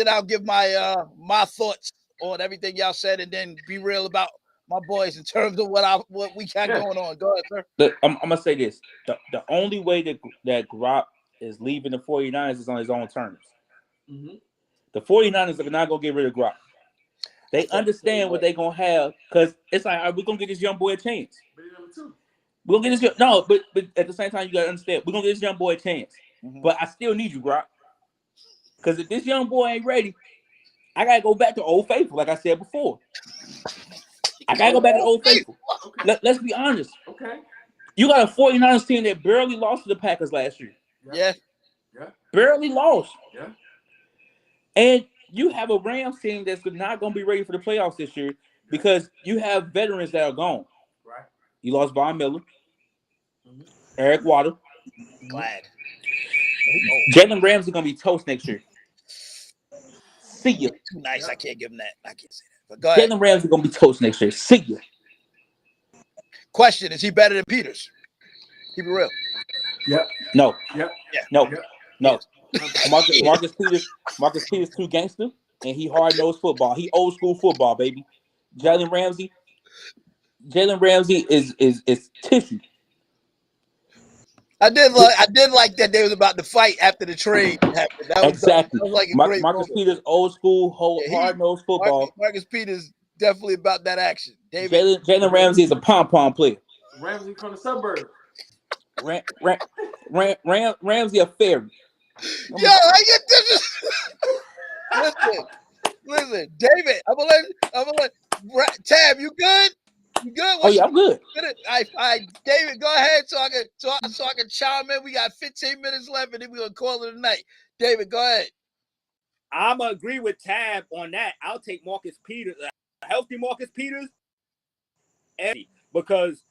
I'll give my thoughts on everything y'all said, and then be real about my boys in terms of what we got going on. Go ahead, sir. Look, I'm gonna say this. The only way that Grok is leaving the 49ers is on his own terms. Mm-hmm. The 49ers are not gonna get rid of Grok. They understand what they're gonna have, because it's like, all right, we're gonna get this young boy a chance. We're gonna get this but at the same time, you gotta understand, we're gonna get this young boy a chance. Mm-hmm. But I still need you, Grok. Because if this young boy ain't ready, I gotta go back to Old Faithful, like I said before. I gotta go back to Old Faithful. Okay. Let's be honest. Okay. You got a 49ers team that barely lost to the Packers last year. Yeah. Barely lost. Yeah. And you have a Rams team that's not going to be ready for the playoffs this year because you have veterans that are gone. Right. You lost Von Miller, Eric Waddle. Glad. Jalen Ramsey going to be toast next year. See ya. Too nice. I can't give him that. I can't say that. But go ahead. Jalen Ramsey going to be toast next year. See ya. Question: is he better than Peters? Keep it real. Yep. No. Yep. Yeah. No. Yep. No. Marcus Peters too gangster, and he hard-nosed football. He old school football, baby. Jalen Ramsey is tissue. I did like that they was about to fight after the trade happened. That was like a great Marcus moment. Peters old school hard-nosed football. Marcus Peters definitely about that action. David. Jalen Ramsey is a pom-pom player. Ramsey from the suburbs. Ramsey a fairy. Yo, I get this. Listen, David. I'm gonna let Tab. You good? You good? Oh yeah, I'm good. David, go ahead so I can chime in. We got 15 minutes left, and then we're gonna call it a night. David, go ahead. I'm gonna agree with Tab on that. I'll take Marcus Peters, a healthy Marcus Peters, because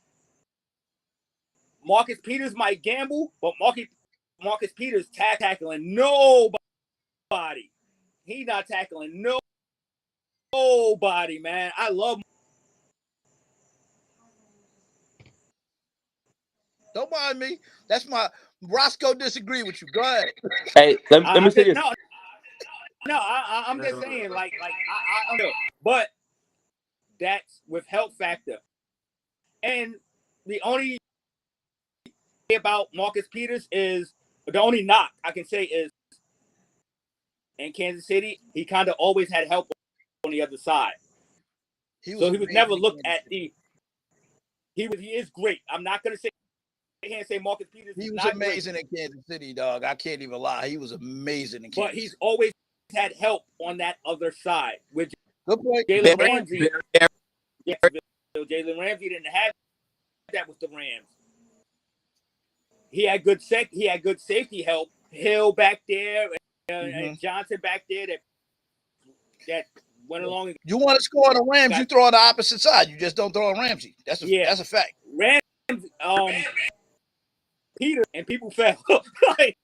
Marcus Peters might gamble, but Marcus Peters tackling nobody. He's not tackling nobody, man. I love. Don't mind me. That's my Roscoe. Disagree with you. Go ahead. Hey, let me say this. I'm just saying, like I know, but that's with health factor, and the only about Marcus Peters is the only knock I can say is in Kansas City, he kind of always had help on the other side. He was never looked at the. He is great. I'm not gonna say. I can't say Marcus Peters. He was amazing in Kansas City, dog. I can't even lie. He was amazing in Kansas. But he's always had help on that other side. With good point. Jalen Ramsey. Jalen Ramsey didn't have that with the Rams. He had good safety help. Hill back there and Johnson back there that went along. You want to score on the Rams, you throw on the opposite side. You just don't throw on Ramsey. That's a fact. Rams, Peter and people fell. Like,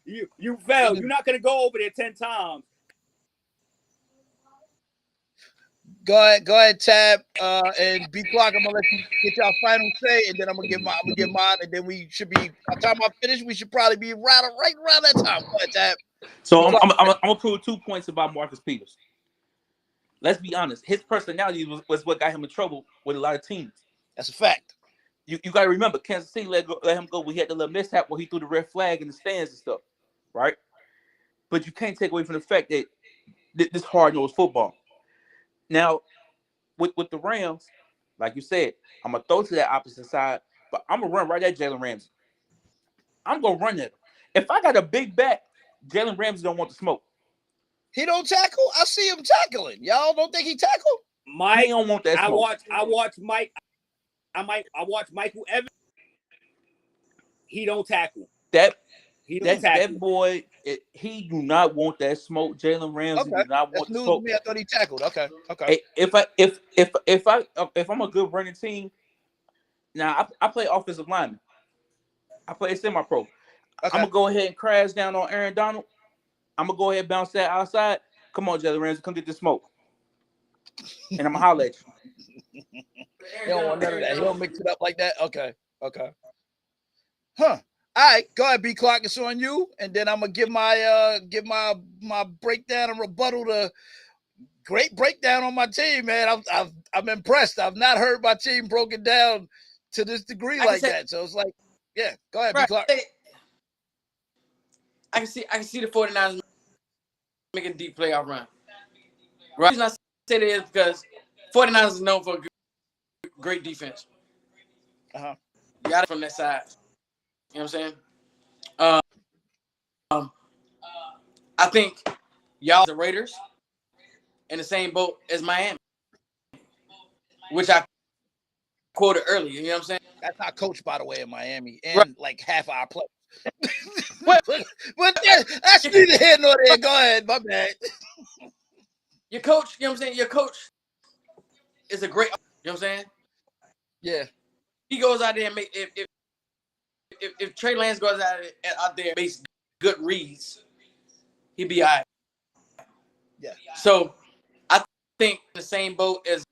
you fell. You're not gonna go over there 10 times. Go ahead, Tab, and B Clock. I'm gonna let you get your final say, and then I'm gonna give mine, and then we should be. By the time I finish, we should probably be right around that time. Go ahead, Tab. So I'm gonna prove 2 points about Marcus Peters. Let's be honest. His personality was what got him in trouble with a lot of teams. That's a fact. You got to remember, Kansas City let him go. We had the little mishap where he threw the red flag in the stands and stuff, right? But you can't take away from the fact that this hard-nosed football. Now, with the Rams, like you said, I'm going to throw to that opposite side, but I'm going to run right at Jalen Ramsey. I'm going to run at him. If I got a big back, Jalen Ramsey don't want the smoke. He don't tackle? I see him tackling. Y'all don't think he tackled? Mike, he don't want that smoke. I watch Mike. I watch Michael Evans. He don't tackle. That boy, he do not want that smoke. Jalen Ramsey do not want the smoke. Me. I thought he tackled. Okay. Hey, if I'm a good running team, now I play offensive lineman. I play semi-pro. Okay. I'm gonna go ahead and crash down on Aaron Donald. I'm gonna go ahead and bounce that outside. Come on, Jalen Ramsey, come get this smoke, and I'm gonna holler at you. He don't want none of that. He don't mix it up like that. Okay. Huh. All right. Go ahead, B Clock. It's on you, and then I'm gonna give my breakdown and rebuttal. To great breakdown on my team, man. I'm impressed. I've not heard my team broken down to this degree like that. So it's like, yeah. Go ahead, B Clock. I can see the 49ers making a deep playoff run. Right. The reason I say that is because 49ers is known for a great defense. You got it from that side. You know what I'm saying? I think y'all the Raiders in the same boat as Miami. which I quoted earlier. You know what I'm saying? That's not coached, by the way, in Miami, and Right. like half our players. Well, but that's neither here nor there. Go ahead, my bad. Your coach, you know what I'm saying? Your coach is a great, you know what I'm saying? Yeah. He goes out there and make if Trey Lance goes out there and makes good reads, he'd be all right. Yeah. So I think the same boat as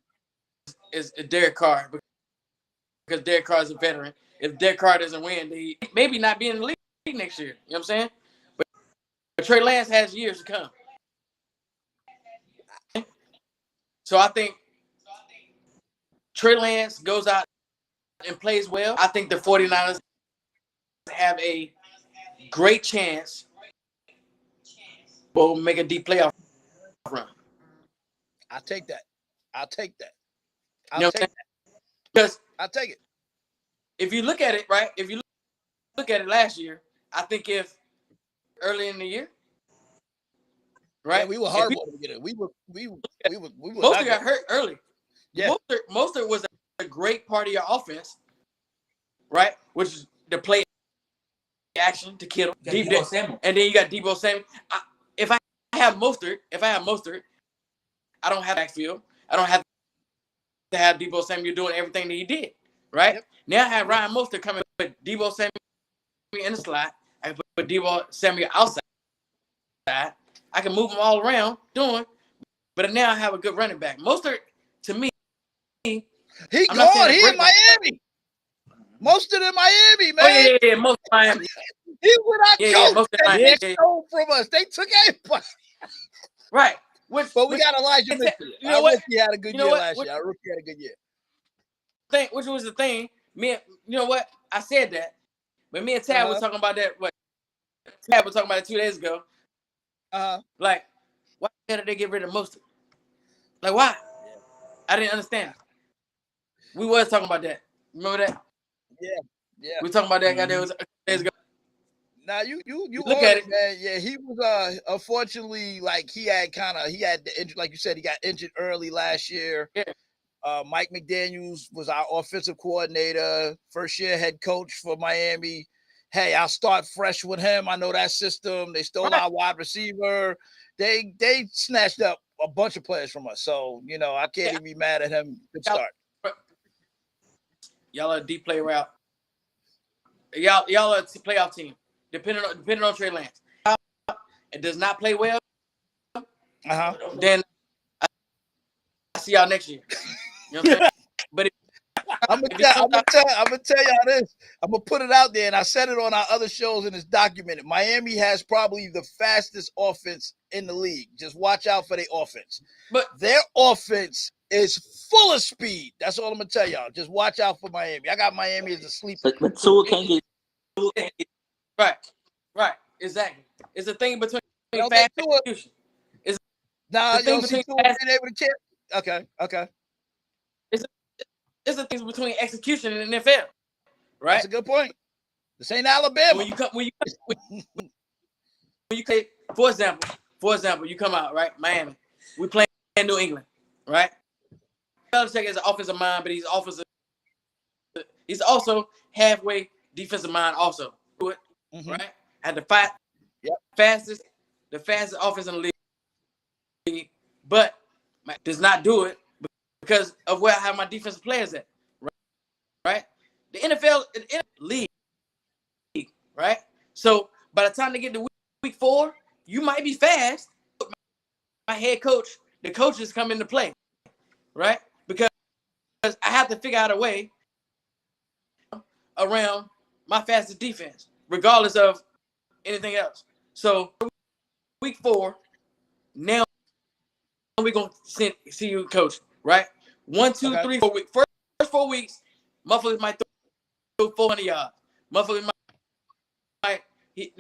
Derek Carr, because Derek Carr is a veteran. If Derek Carr doesn't win, they maybe not be in the league next year. You know what I'm saying? But Trey Lance has years to come. So I think Trey Lance goes out and plays well. I think the 49ers have a great chance will make a deep playoff run. I'll take that. I'll take that. You know what I'm saying? Because I'll take it. if you look at it, right? If you look at it last year, I think if early in the year, right? Yeah, we were horrible to get it. We were Mostert got hurt early. Yeah. Mostert was a great part of your offense, right? Which is the play action to Kittle. And then you got Deebo Samuel. If I have Mostert, I don't have backfield. I don't have to have Deebo Samuel doing everything that he did, right? Yep. Now I have Ryan Mostert coming with Deebo Samuel in the slot. I can put Deebo Samuel outside. I can move them all around, but now I have a good running back. Mostert, to me, he gone. He in Miami. Mostert in Miami, man. Oh, yeah, Mostert Miami. He went out coach. They stole from us. They took everybody. Right. But we got Elijah Mitchell. You know what? Rookie had a good year last year. Our rookie had a good year. Which was the thing? You know what? I said that, but me and Tab was talking about that. Tab was talking about it 2 days ago. Like, why did they get rid of Mostert? Like, why? I didn't understand. We was talking about that. Remember that? Yeah. We were talking about that guy that was 2 days ago. Now you look at it, man. Yeah, he was unfortunately, like, he had the injury, like you said, he got injured early last year. Yeah. Mike McDaniels was our offensive coordinator, first year head coach for Miami. Hey, I'll start fresh with him. I know that system. They stole our wide receiver. They snatched up a bunch of players from us. So, I can't even be mad at him. Good start. Y'all are a deep play route. Y'all are a playoff team. Depending on Trey Lance. It does not play well. Then I see y'all next year. You know what I'm saying? But I'm gonna tell y'all this. I'm gonna put it out there, and I said it on our other shows, and it's documented. Miami has probably the fastest offense in the league. Just watch out for their offense. But their offense is full of speed. That's all I'm gonna tell y'all. Just watch out for Miami. I got Miami as a sleeper. But Tua can't get. Right, exactly. It's a thing between fast execution. You don't see Tua being able to catch. Okay. It's a thing between execution and the NFL, right? That's a good point. This ain't Alabama. When you play, for example, you come out, right? Miami. We play in New England, right? Belichick is an offensive mind, but he's also halfway defensive mind also. Right? At the fastest offense in the league, but does not do it because of where I have my defensive players at. Right? The NFL league, right? So by the time they get to week 4, you might be fast. My head coach, the coaches come into play, right? Because I have to figure out a way around my fastest defense, regardless of anything else. So week 4, now we're gonna see you coach, right? 1, 2, 3, 4 weeks. First 4 weeks, motherfuckers might throw 400 yards. Motherfuckers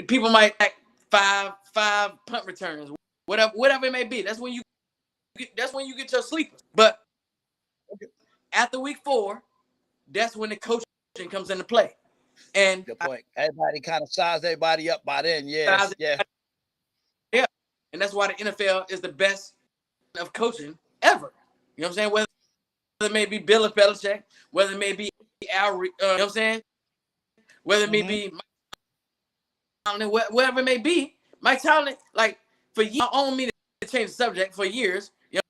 people might act five punt returns, whatever it may be. That's when you get your sleepers. But after week 4, that's when the coaching comes into play. And good point. Everybody kind of sized everybody up by then. Yeah. And that's why the NFL is the best of coaching ever. You know what I'm saying? Whether it may be Bill Belichick, whether it may be Al, you know what I'm saying? Whether it may be Mike Tomlin, whatever it may be, Mike Tomlin, like for years, I don't mean to change the subject for years. You know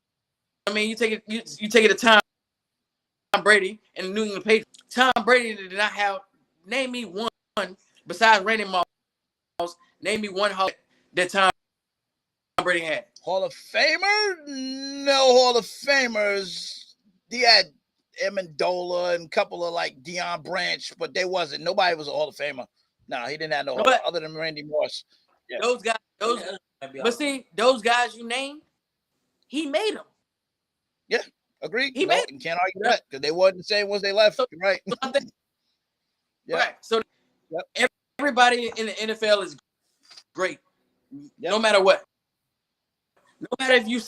what I mean? You take it to Tom Brady and the New England Patriots. Tom Brady did not have, name me one besides Randy Moss, name me one that Tom Brady had. Hall of Famer? No Hall of Famers. He had Amendola and a couple of like Deion Branch, but they wasn't. Nobody was a Hall of Famer. No, he didn't have no other than Randy Moss. Yeah. Those guys, but see, those guys you named, he made them. Yeah, agreed. You can't argue that because they wasn't the same once they left. So, right. Right. So everybody in the NFL is great, no matter what. No matter if you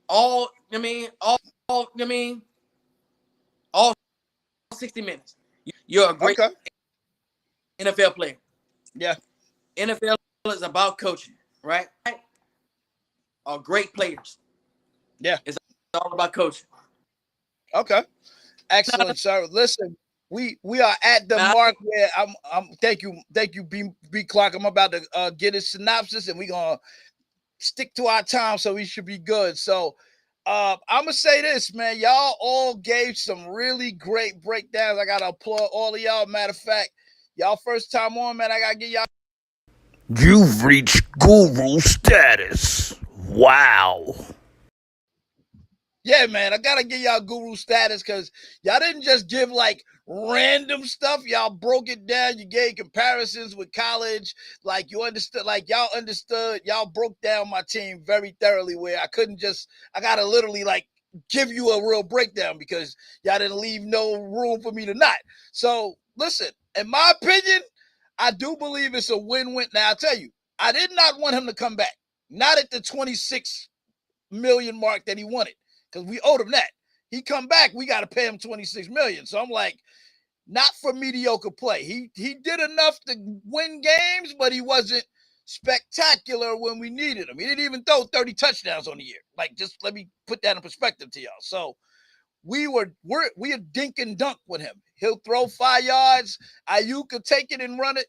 all 60 minutes, you're a great NFL player. Yeah. NFL is about coaching, right? Are great players. Yeah. It's all about coaching. Okay. Excellent, sir. Listen, we are at the mark where I'm thank you, B Clark. I'm about to get a synopsis and we're gonna stick to our time, so we should be good. So I'm gonna say this, man. Y'all all gave some really great breakdowns. I gotta applaud all of y'all. Matter of fact, y'all first time on, man. I gotta give y'all. You've reached guru status. Wow. Yeah, man, I gotta give y'all guru status because y'all didn't just give like random stuff. Y'all broke it down. You gave comparisons with college. Like you understood, like y'all understood. Y'all broke down my team very thoroughly where I couldn't just, I gotta literally like give you a real breakdown because y'all didn't leave no room for me to not. So listen, in my opinion, I do believe it's a win-win. Now I'll tell you, I did not want him to come back. Not at the 26 million mark that he wanted. Because we owed him that. He come back, we got to pay him 26 million. So I'm like, not for mediocre play. He did enough to win games, but he wasn't spectacular when we needed him. He didn't even throw 30 touchdowns on the year. Like, just let me put that in perspective to y'all. So we are dink and dunk with him. He'll throw 5 yards. Ayuk could take it and run it.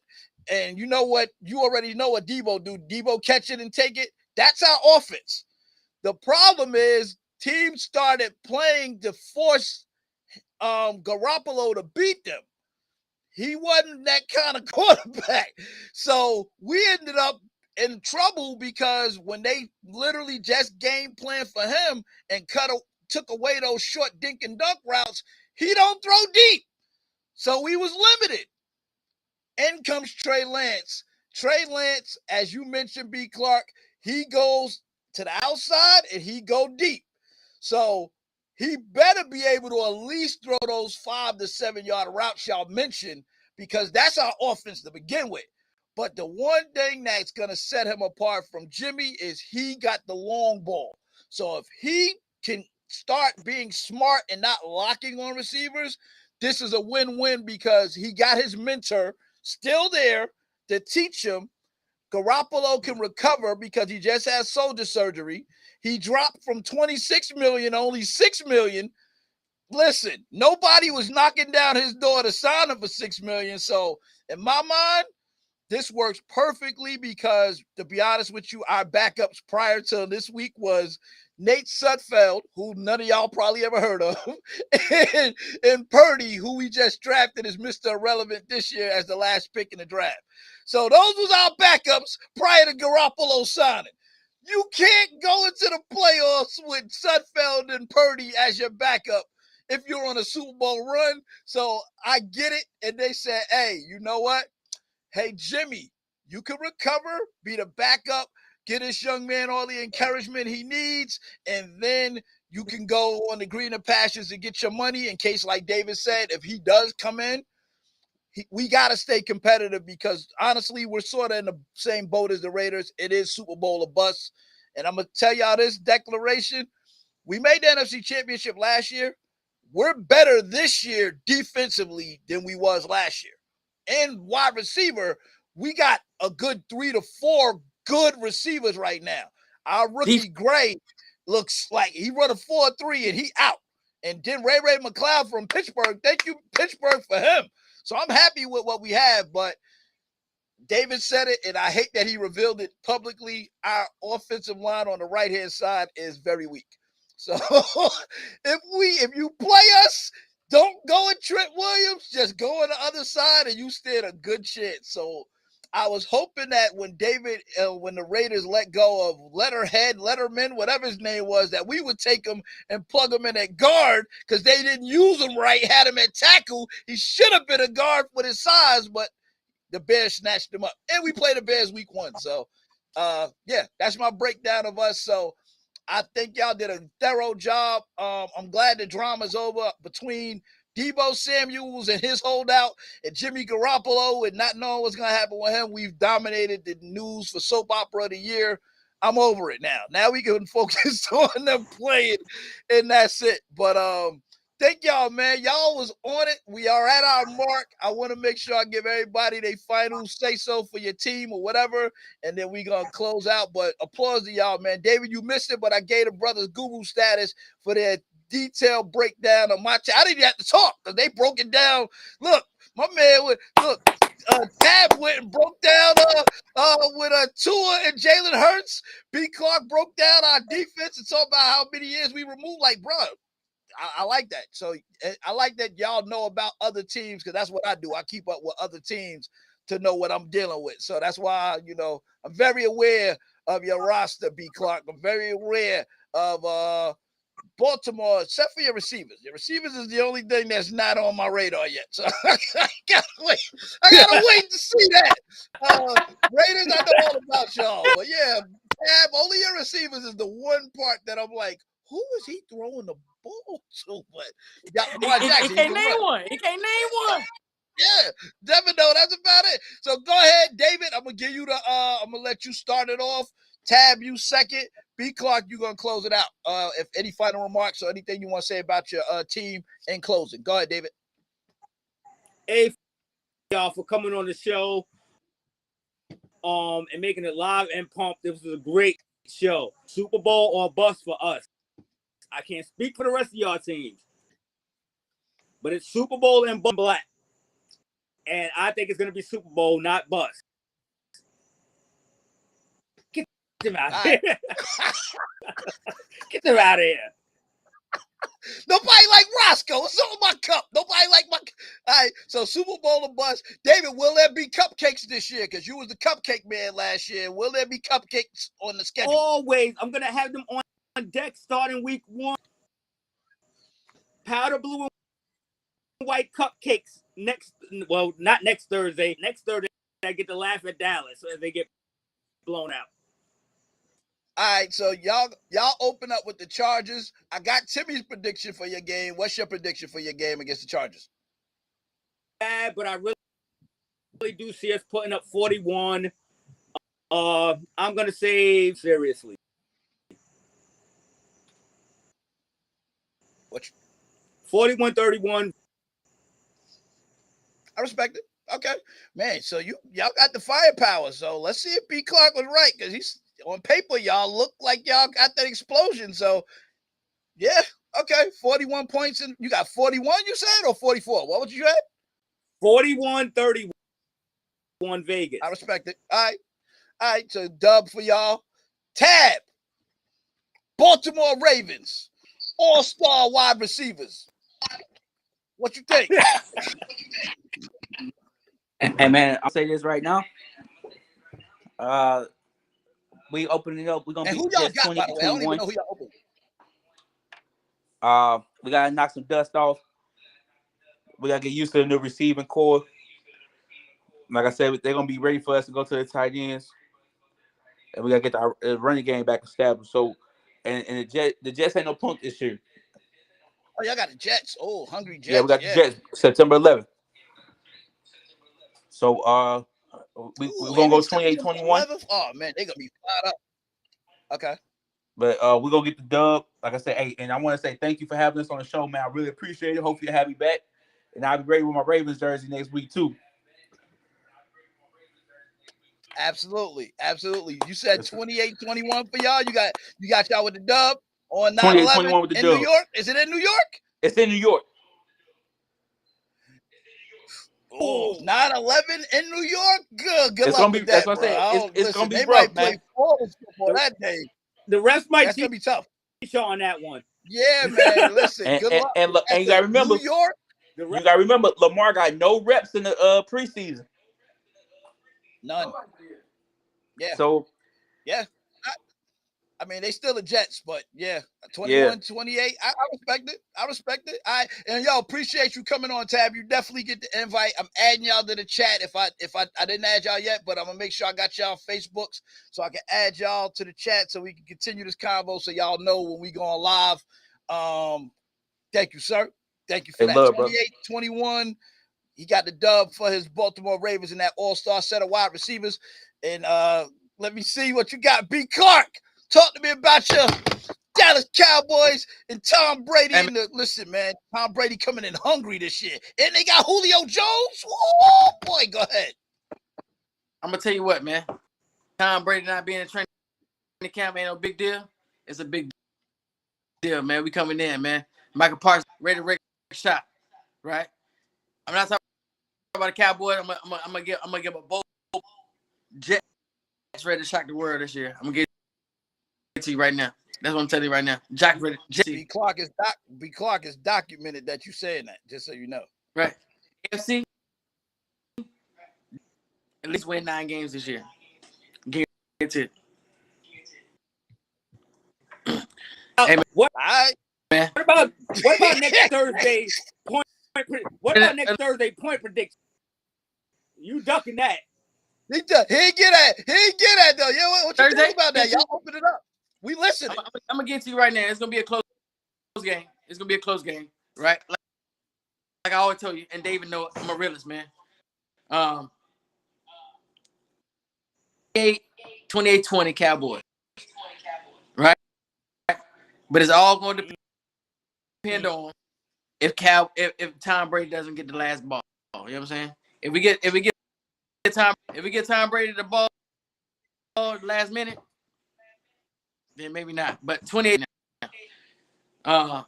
And you know what? You already know what Debo do. Debo catch it and take it. That's our offense. The problem is teams started playing to force Garoppolo to beat them. He wasn't that kind of quarterback. So we ended up in trouble because when they literally just game plan for him and took away those short dink and dunk routes, he don't throw deep. So we was limited. In comes Trey Lance. Trey Lance, as you mentioned, B. Clark, he goes to the outside and he go deep. So he better be able to at least throw those 5 to 7 yard routes y'all mentioned because that's our offense to begin with. But the one thing that's going to set him apart from Jimmy is he got the long ball. So if he can start being smart and not locking on receivers, this is a win-win because he got his mentor still there to teach him. Garoppolo can recover because he just had shoulder surgery. He dropped from 26 million, only 6 million. Listen, nobody was knocking down his door to sign him for 6 million. So in my mind, this works perfectly because, to be honest with you, our backups prior to this week was Nate Sudfeld, who none of y'all probably ever heard of, and Purdy, who we just drafted as Mr. Irrelevant this year as the last pick in the draft. So those was our backups prior to Garoppolo signing. You can't go into the playoffs with Sudfeld and Purdy as your backup if you're on a Super Bowl run. So I get it. And they said, hey, you know what? Hey, Jimmy, you can recover, be the backup, get this young man all the encouragement he needs, and then you can go on the greener pastures and get your money in case, like David said, if he does come in, we got to stay competitive because, honestly, we're sort of in the same boat as the Raiders. It is Super Bowl or bust. And I'm going to tell y'all this declaration. We made the NFC Championship last year. We're better this year defensively than we was last year. And wide receiver, we got a good 3 to 4 good receivers right now. Our rookie Gray looks like he run a 4-3 and he out. And then Ray McLeod from Pittsburgh. Thank you, Pittsburgh, for him. So I'm happy with what we have, but David said it, and I hate that he revealed it publicly. Our offensive line on the right-hand side is very weak. So if you play us, don't go at Trent Williams. Just go on the other side, and you stand a good chance. So I was hoping that when the Raiders let go of Letterman, whatever his name was, that we would take him and plug him in at guard because they didn't use him right, had him at tackle. He should have been a guard with his size, but the Bears snatched him up. And we play the Bears week 1. So, yeah, that's my breakdown of us. So I think y'all did a thorough job. I'm glad the drama's over between Deebo Samuels and his holdout and Jimmy Garoppolo and not knowing what's going to happen with him. We've dominated the news for soap opera of the year. I'm over it now. Now we can focus on them playing, and that's it. But thank y'all, man. Y'all was on it. We are at our mark. I want to make sure I give everybody their final say-so for your team or whatever, and then we going to close out. But applause to y'all, man. David, you missed it, but I gave the brothers guru status for their detailed breakdown of my team. I didn't have to talk because they broke it down. Look, my man Tab went and broke down with Tua and Jalen Hurts. B. Clark broke down our defense and talked about how many years we removed. Like, bro, I like that. So I like that y'all know about other teams because that's what I do. I keep up with other teams to know what I'm dealing with. So that's why, I'm very aware of your roster, B. Clark. I'm very aware of Baltimore, except for your receivers. Your receivers is the only thing that's not on my radar yet. So I gotta wait. I gotta wait to see that. Raiders, I know all about y'all. But yeah, Tab, only your receivers is the one part that I'm like, who is he throwing the ball to? But you got Lamar Jackson. He can't name one. He can't name one. Yeah, Devin, though, that's about it. So go ahead, David. I'm gonna let you start it off. Tab, you second. B. Clark, you're gonna close it out. If any final remarks or anything you want to say about your team in closing. Go ahead, David. Hey, y'all, for coming on the show. And making it live and pumped. This was a great show. Super Bowl or bust for us. I can't speak for the rest of y'all teams, but it's Super Bowl and black. And I think it's going to be Super Bowl, not bust. Get them out of here. Get them out of here. Nobody like Roscoe. It's all my cup. Nobody like my. All right. So Super Bowl or bust. David, will there be cupcakes this year? Because you was the cupcake man last year. Will there be cupcakes on the schedule? Always. I'm going to have them on deck starting week 1. Powder blue and white cupcakes not next Thursday. Next Thursday, I get to laugh at Dallas as they get blown out. All right, so y'all open up with the Chargers. I got Timmy's prediction for your game. What's your prediction for your game against the Chargers? Bad, but I really do see us putting up 41. I'm gonna say seriously. What? 41-31. I respect it. Okay, man. So y'all got the firepower. So let's see if B. Clark was right because he's on paper. Y'all look like y'all got that explosion. So yeah, okay. 41 points and you got 41. You said or 44? What would you have? 41-31. Vegas. I respect it. All right. So dub for y'all. Tab. Baltimore Ravens. All-star wide receivers. What you think? And man, I'll say this right now. We opening it up. We're gonna and be who y'all just got, 20 by the way? I don't even 21. know who y'all opened. We gotta knock some dust off. We gotta get used to the new receiving core. Like I said, they're gonna be ready for us to go to the tight ends, and we gotta get the running game back established. So, and the Jets ain't no punk this year. Oh, y'all got the Jets. Oh, hungry Jets. Yeah, we got the Jets September 11th. So we're gonna go 28-21. Oh man, they're gonna be fired up. Okay. But we're gonna get the dub. Like I said, hey, and I want to say thank you for having us on the show, man. I really appreciate it. Hopefully you have me back. And I'll be ready with my Ravens jersey next week too. Absolutely. You said 28-21 for y'all. You got y'all with the dub on 9/11 28-21 with the in dub. New York. Is it in New York? It's in New York. Oh, 9/11 in New York? Good It's luck gonna be. with That's that, what I'm bro. saying. It's gonna Listen, be they rough, might man. play forward football that day. The rest might That's going to be tough. teach on that one. Yeah, man. Listen, And good luck. and you gotta remember, New York? you gotta remember, Lamar got no reps in the preseason. None. Yeah. So Yeah. I mean, they still the Jets, but yeah, 21, 28. I respect it. I respect it. And y'all appreciate you coming on, Tab. You definitely get the invite. I'm adding y'all to the chat. If I didn't add y'all yet, but I'm gonna make sure I got y'all Facebooks so I can add y'all to the chat so we can continue this convo so y'all know when we go on live. Thank you, sir. Thank you for that. love, 28-21. He got the dub for his Baltimore Ravens in that all-star set of wide receivers. And let me see what you got. B. Clark, talk to me about your Dallas Cowboys and Tom Brady. Listen, man, Tom Brady coming in hungry this year. And they got Julio Jones. Oh, boy, go ahead. I'm going to tell you what, man. Tom Brady not being in training camp ain't no big deal. It's a big deal, man. We coming in, man. Michael Parsons ready to break shot, right? I'm not talking about the Cowboys. I'm gonna give a bold Jets ready to shock the world this year. I'm gonna get it to you right now. That's what I'm telling you right now. Jack ready. B. Clark is documented that you saying that, just so you know. Right. AFC at least win 9 games this year. Get it. Hey, man, what about next Thursday point? What about next Thursday point prediction? You ducking that? He ain't get at though. Yeah, what you think about that? Y'all open it up. We listen. I'm gonna get to you right now. It's gonna be a close game. It's gonna be a close game, right? Like I always tell you, and David know I'm a realist, man. 28-20 Cowboys, right? But it's all going to depend on if Tom Brady doesn't get the last ball. You know what I'm saying? If we get Tom Brady the ball last minute, then maybe not. But 28 now.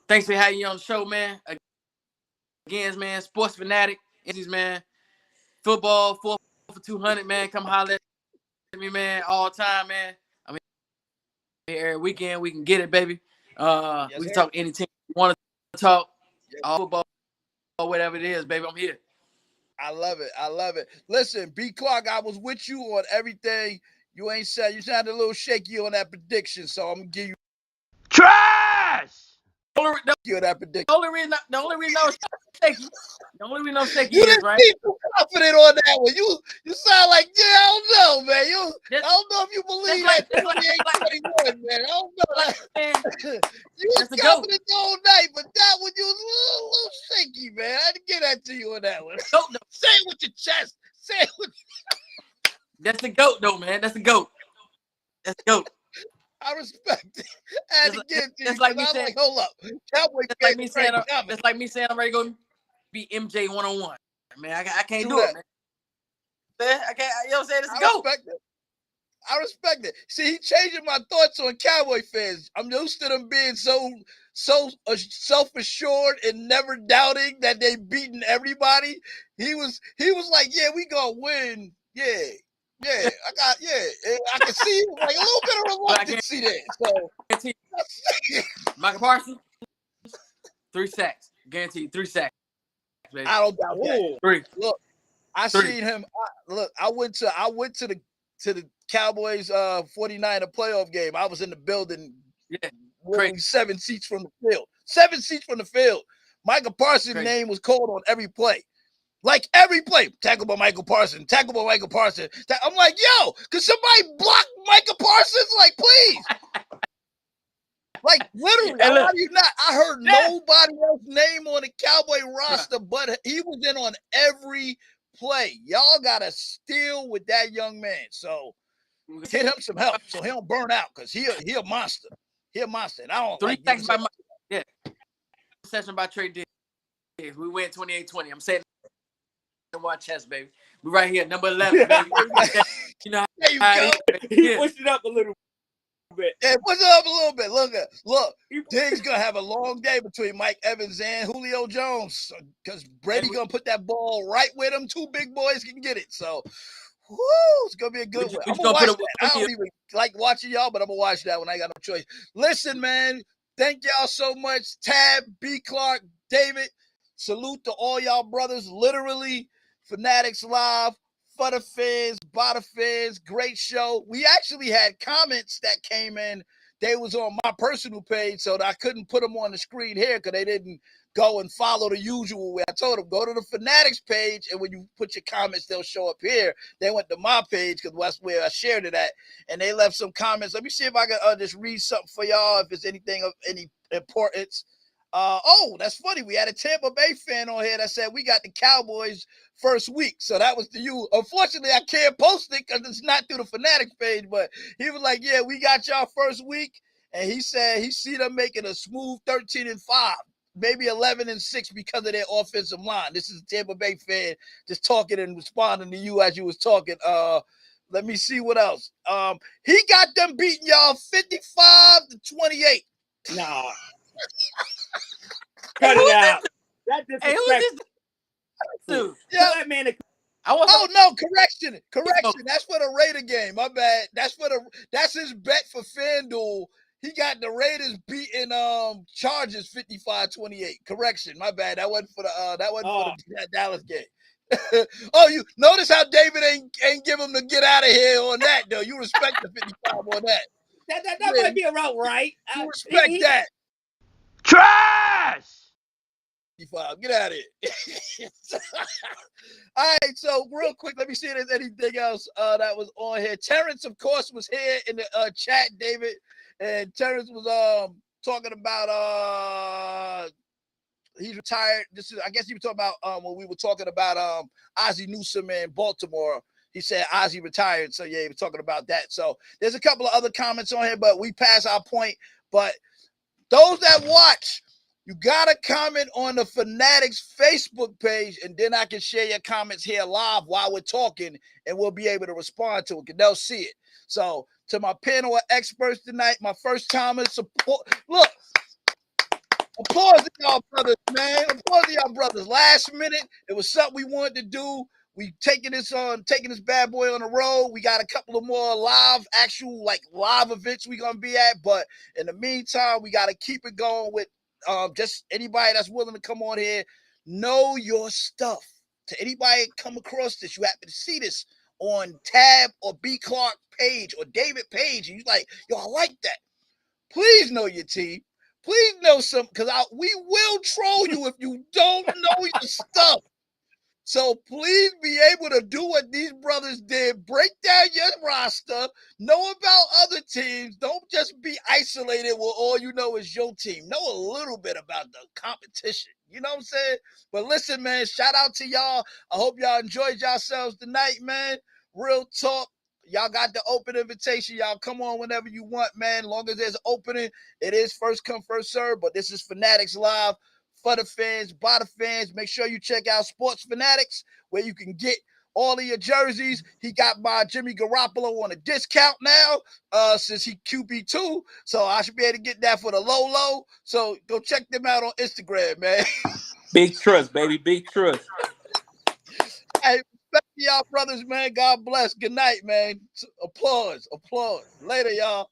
Thanks for having you on the show, man. Again, man, sports fanatic, man. Football 4 for 200, man. Come holler at me, man, all time, man. I mean, every weekend we can get it, baby. Yes, we can talk any team you want to talk. All football, whatever it is, baby. I'm here. I love it. Listen, B. Clark, I was with you on everything. You ain't said. You sounded a little shaky on that prediction, so I'm gonna give you Trash! that prediction. The only reason I was shaky. The only reason I'm shaky You is didn't right. seem too confident on that one. You sound like, yeah, I don't know, man. I don't know if you believe that 28-21, man. I don't know. You was confident the whole night, but that one you was a little shaky, man. I had to get that to you on that one. Say it with your chest. Say it with. That's the GOAT, though, man. That's the GOAT. That's the GOAT. I respect it. I had to get it to you. That's like me I was saying, like, hold up. Cowboy that's like me saying I'm ready to go be MJ 1-on-1. Man, I can't do it, man. I can't, you know what I'm saying? It's the GOAT. I respect it. See, he changing my thoughts on Cowboy fans. I'm used to them being so self-assured and never doubting that they beating everybody. He was like, yeah, we gonna win. Yeah, I can see like a little bit of reluctancy there. So Michael Parsons, 3 sacks. Guaranteed 3 sacks. Baby. I don't doubt that. 3. Look, I seen him. I went to the Cowboys 49er playoff game. I was in the building. Yeah, 7 seats from the field. 7 seats from the field. Michael Parsons' name was called on every play. Like every play, tackle by Michael Parsons, tackle by Michael Parsons. I'm like, yo, could somebody block Michael Parsons? Like, please. Like, literally, how do you not? I heard nobody else's name on the Cowboy roster, but he was in on every play. Y'all got to steal with that young man. So get him some help so he don't burn out because he a monster. He a monster. And I don't 3 like sacks by session by Trey Diggs. We win 28-20. I'm saying watch chest, baby. We right here, number 11, baby. You know how he pushed it up a little bit. Yeah, push it up a little bit. Look. Diggs gonna have a long day between Mike Evans and Julio Jones because Brady gonna put that ball right where them two big boys can get it. So, whoo, it's gonna be a good one. I'm gonna watch that. I don't even like watching y'all, but I'm gonna watch that when I got no choice. Listen, man, thank y'all so much. Tab, B. Clark, David. Salute to all y'all brothers. Literally, Fanatics Live. For the fans, by the fans, great show. We actually had comments that came in. They was on my personal page, so I couldn't put them on the screen here because they didn't go and follow the usual way. I told them, go to the Fanatics page, and when you put your comments, they'll show up here. They went to my page because that's where I shared it at, and they left some comments. Let me see if I can just read something for y'all, if it's anything of any importance. Oh, that's funny. We had a Tampa Bay fan on here that said we got the Cowboys first week. So that was to you. Unfortunately, I can't post it because it's not through the Fanatics page, but he was like, yeah, we got y'all first week. And he said he see them making a smooth 13-5, maybe 11-6 because of their offensive line. This is a Tampa Bay fan just talking and responding to you as you was talking. Let me see what else. He got them beating y'all 55-28. Nah. Cut it out. That's disrespectful. Hey, who's this dude? Tell that man to. Oh no! Correction. That's for the Raider game. My bad. That's his bet for FanDuel. He got the Raiders beating Chargers 55-28. Correction. My bad. That wasn't for the Dallas game. Oh, you notice how David ain't give him to get out of here on that though. You respect the 55 on that. That might be about right. You respect that. Trash! 55. Get out of here. All right, so real quick, let me see if there's anything else that was on here. Terrence, of course, was here in the chat, David, and Terrence was talking about he's retired. I guess he was talking about when we were talking about Ozzie Newsome in Baltimore. He said Ozzie retired, so yeah, he was talking about that. So there's a couple of other comments on here, but we passed our point. But those that watch, you got to comment on the Fanatics Facebook page, and then I can share your comments here live while we're talking, and we'll be able to respond to it, because they'll see it. So to my panel of experts tonight, my first-timers, support. Look, applause to y'all brothers, man. Applause to y'all brothers. Last minute, it was something we wanted to do. We taking this bad boy on the road. We got a couple of more live events we're gonna be at. But in the meantime, we got to keep it going with just anybody that's willing to come on here. Know your stuff. To anybody come across this, you happen to see this on Tab or B Clark page or David page, and you're like, yo, I like that. Please know your team. Please know some, because we will troll you if you don't know your stuff. So please be able to do what these brothers did. Break down your roster. Know about other teams. Don't just be isolated where all you know is your team. Know a little bit about the competition. You know what I'm saying? But listen, man, shout out to y'all. I hope y'all enjoyed yourselves tonight, man. Real talk. Y'all got the open invitation. Y'all come on whenever you want, man. As long as there's opening, it is first come, first serve. But this is Fanatics Live. For the fans, by the fans. Make sure you check out Sports Fanatics, where you can get all of your jerseys. He got my Jimmy Garoppolo on a discount now, since he QB2. So I should be able to get that for the low. So go check them out on Instagram, man. Big trust, baby. Big trust. Hey, respect to y'all brothers, man. God bless. Good night, man. Applause. Later, y'all.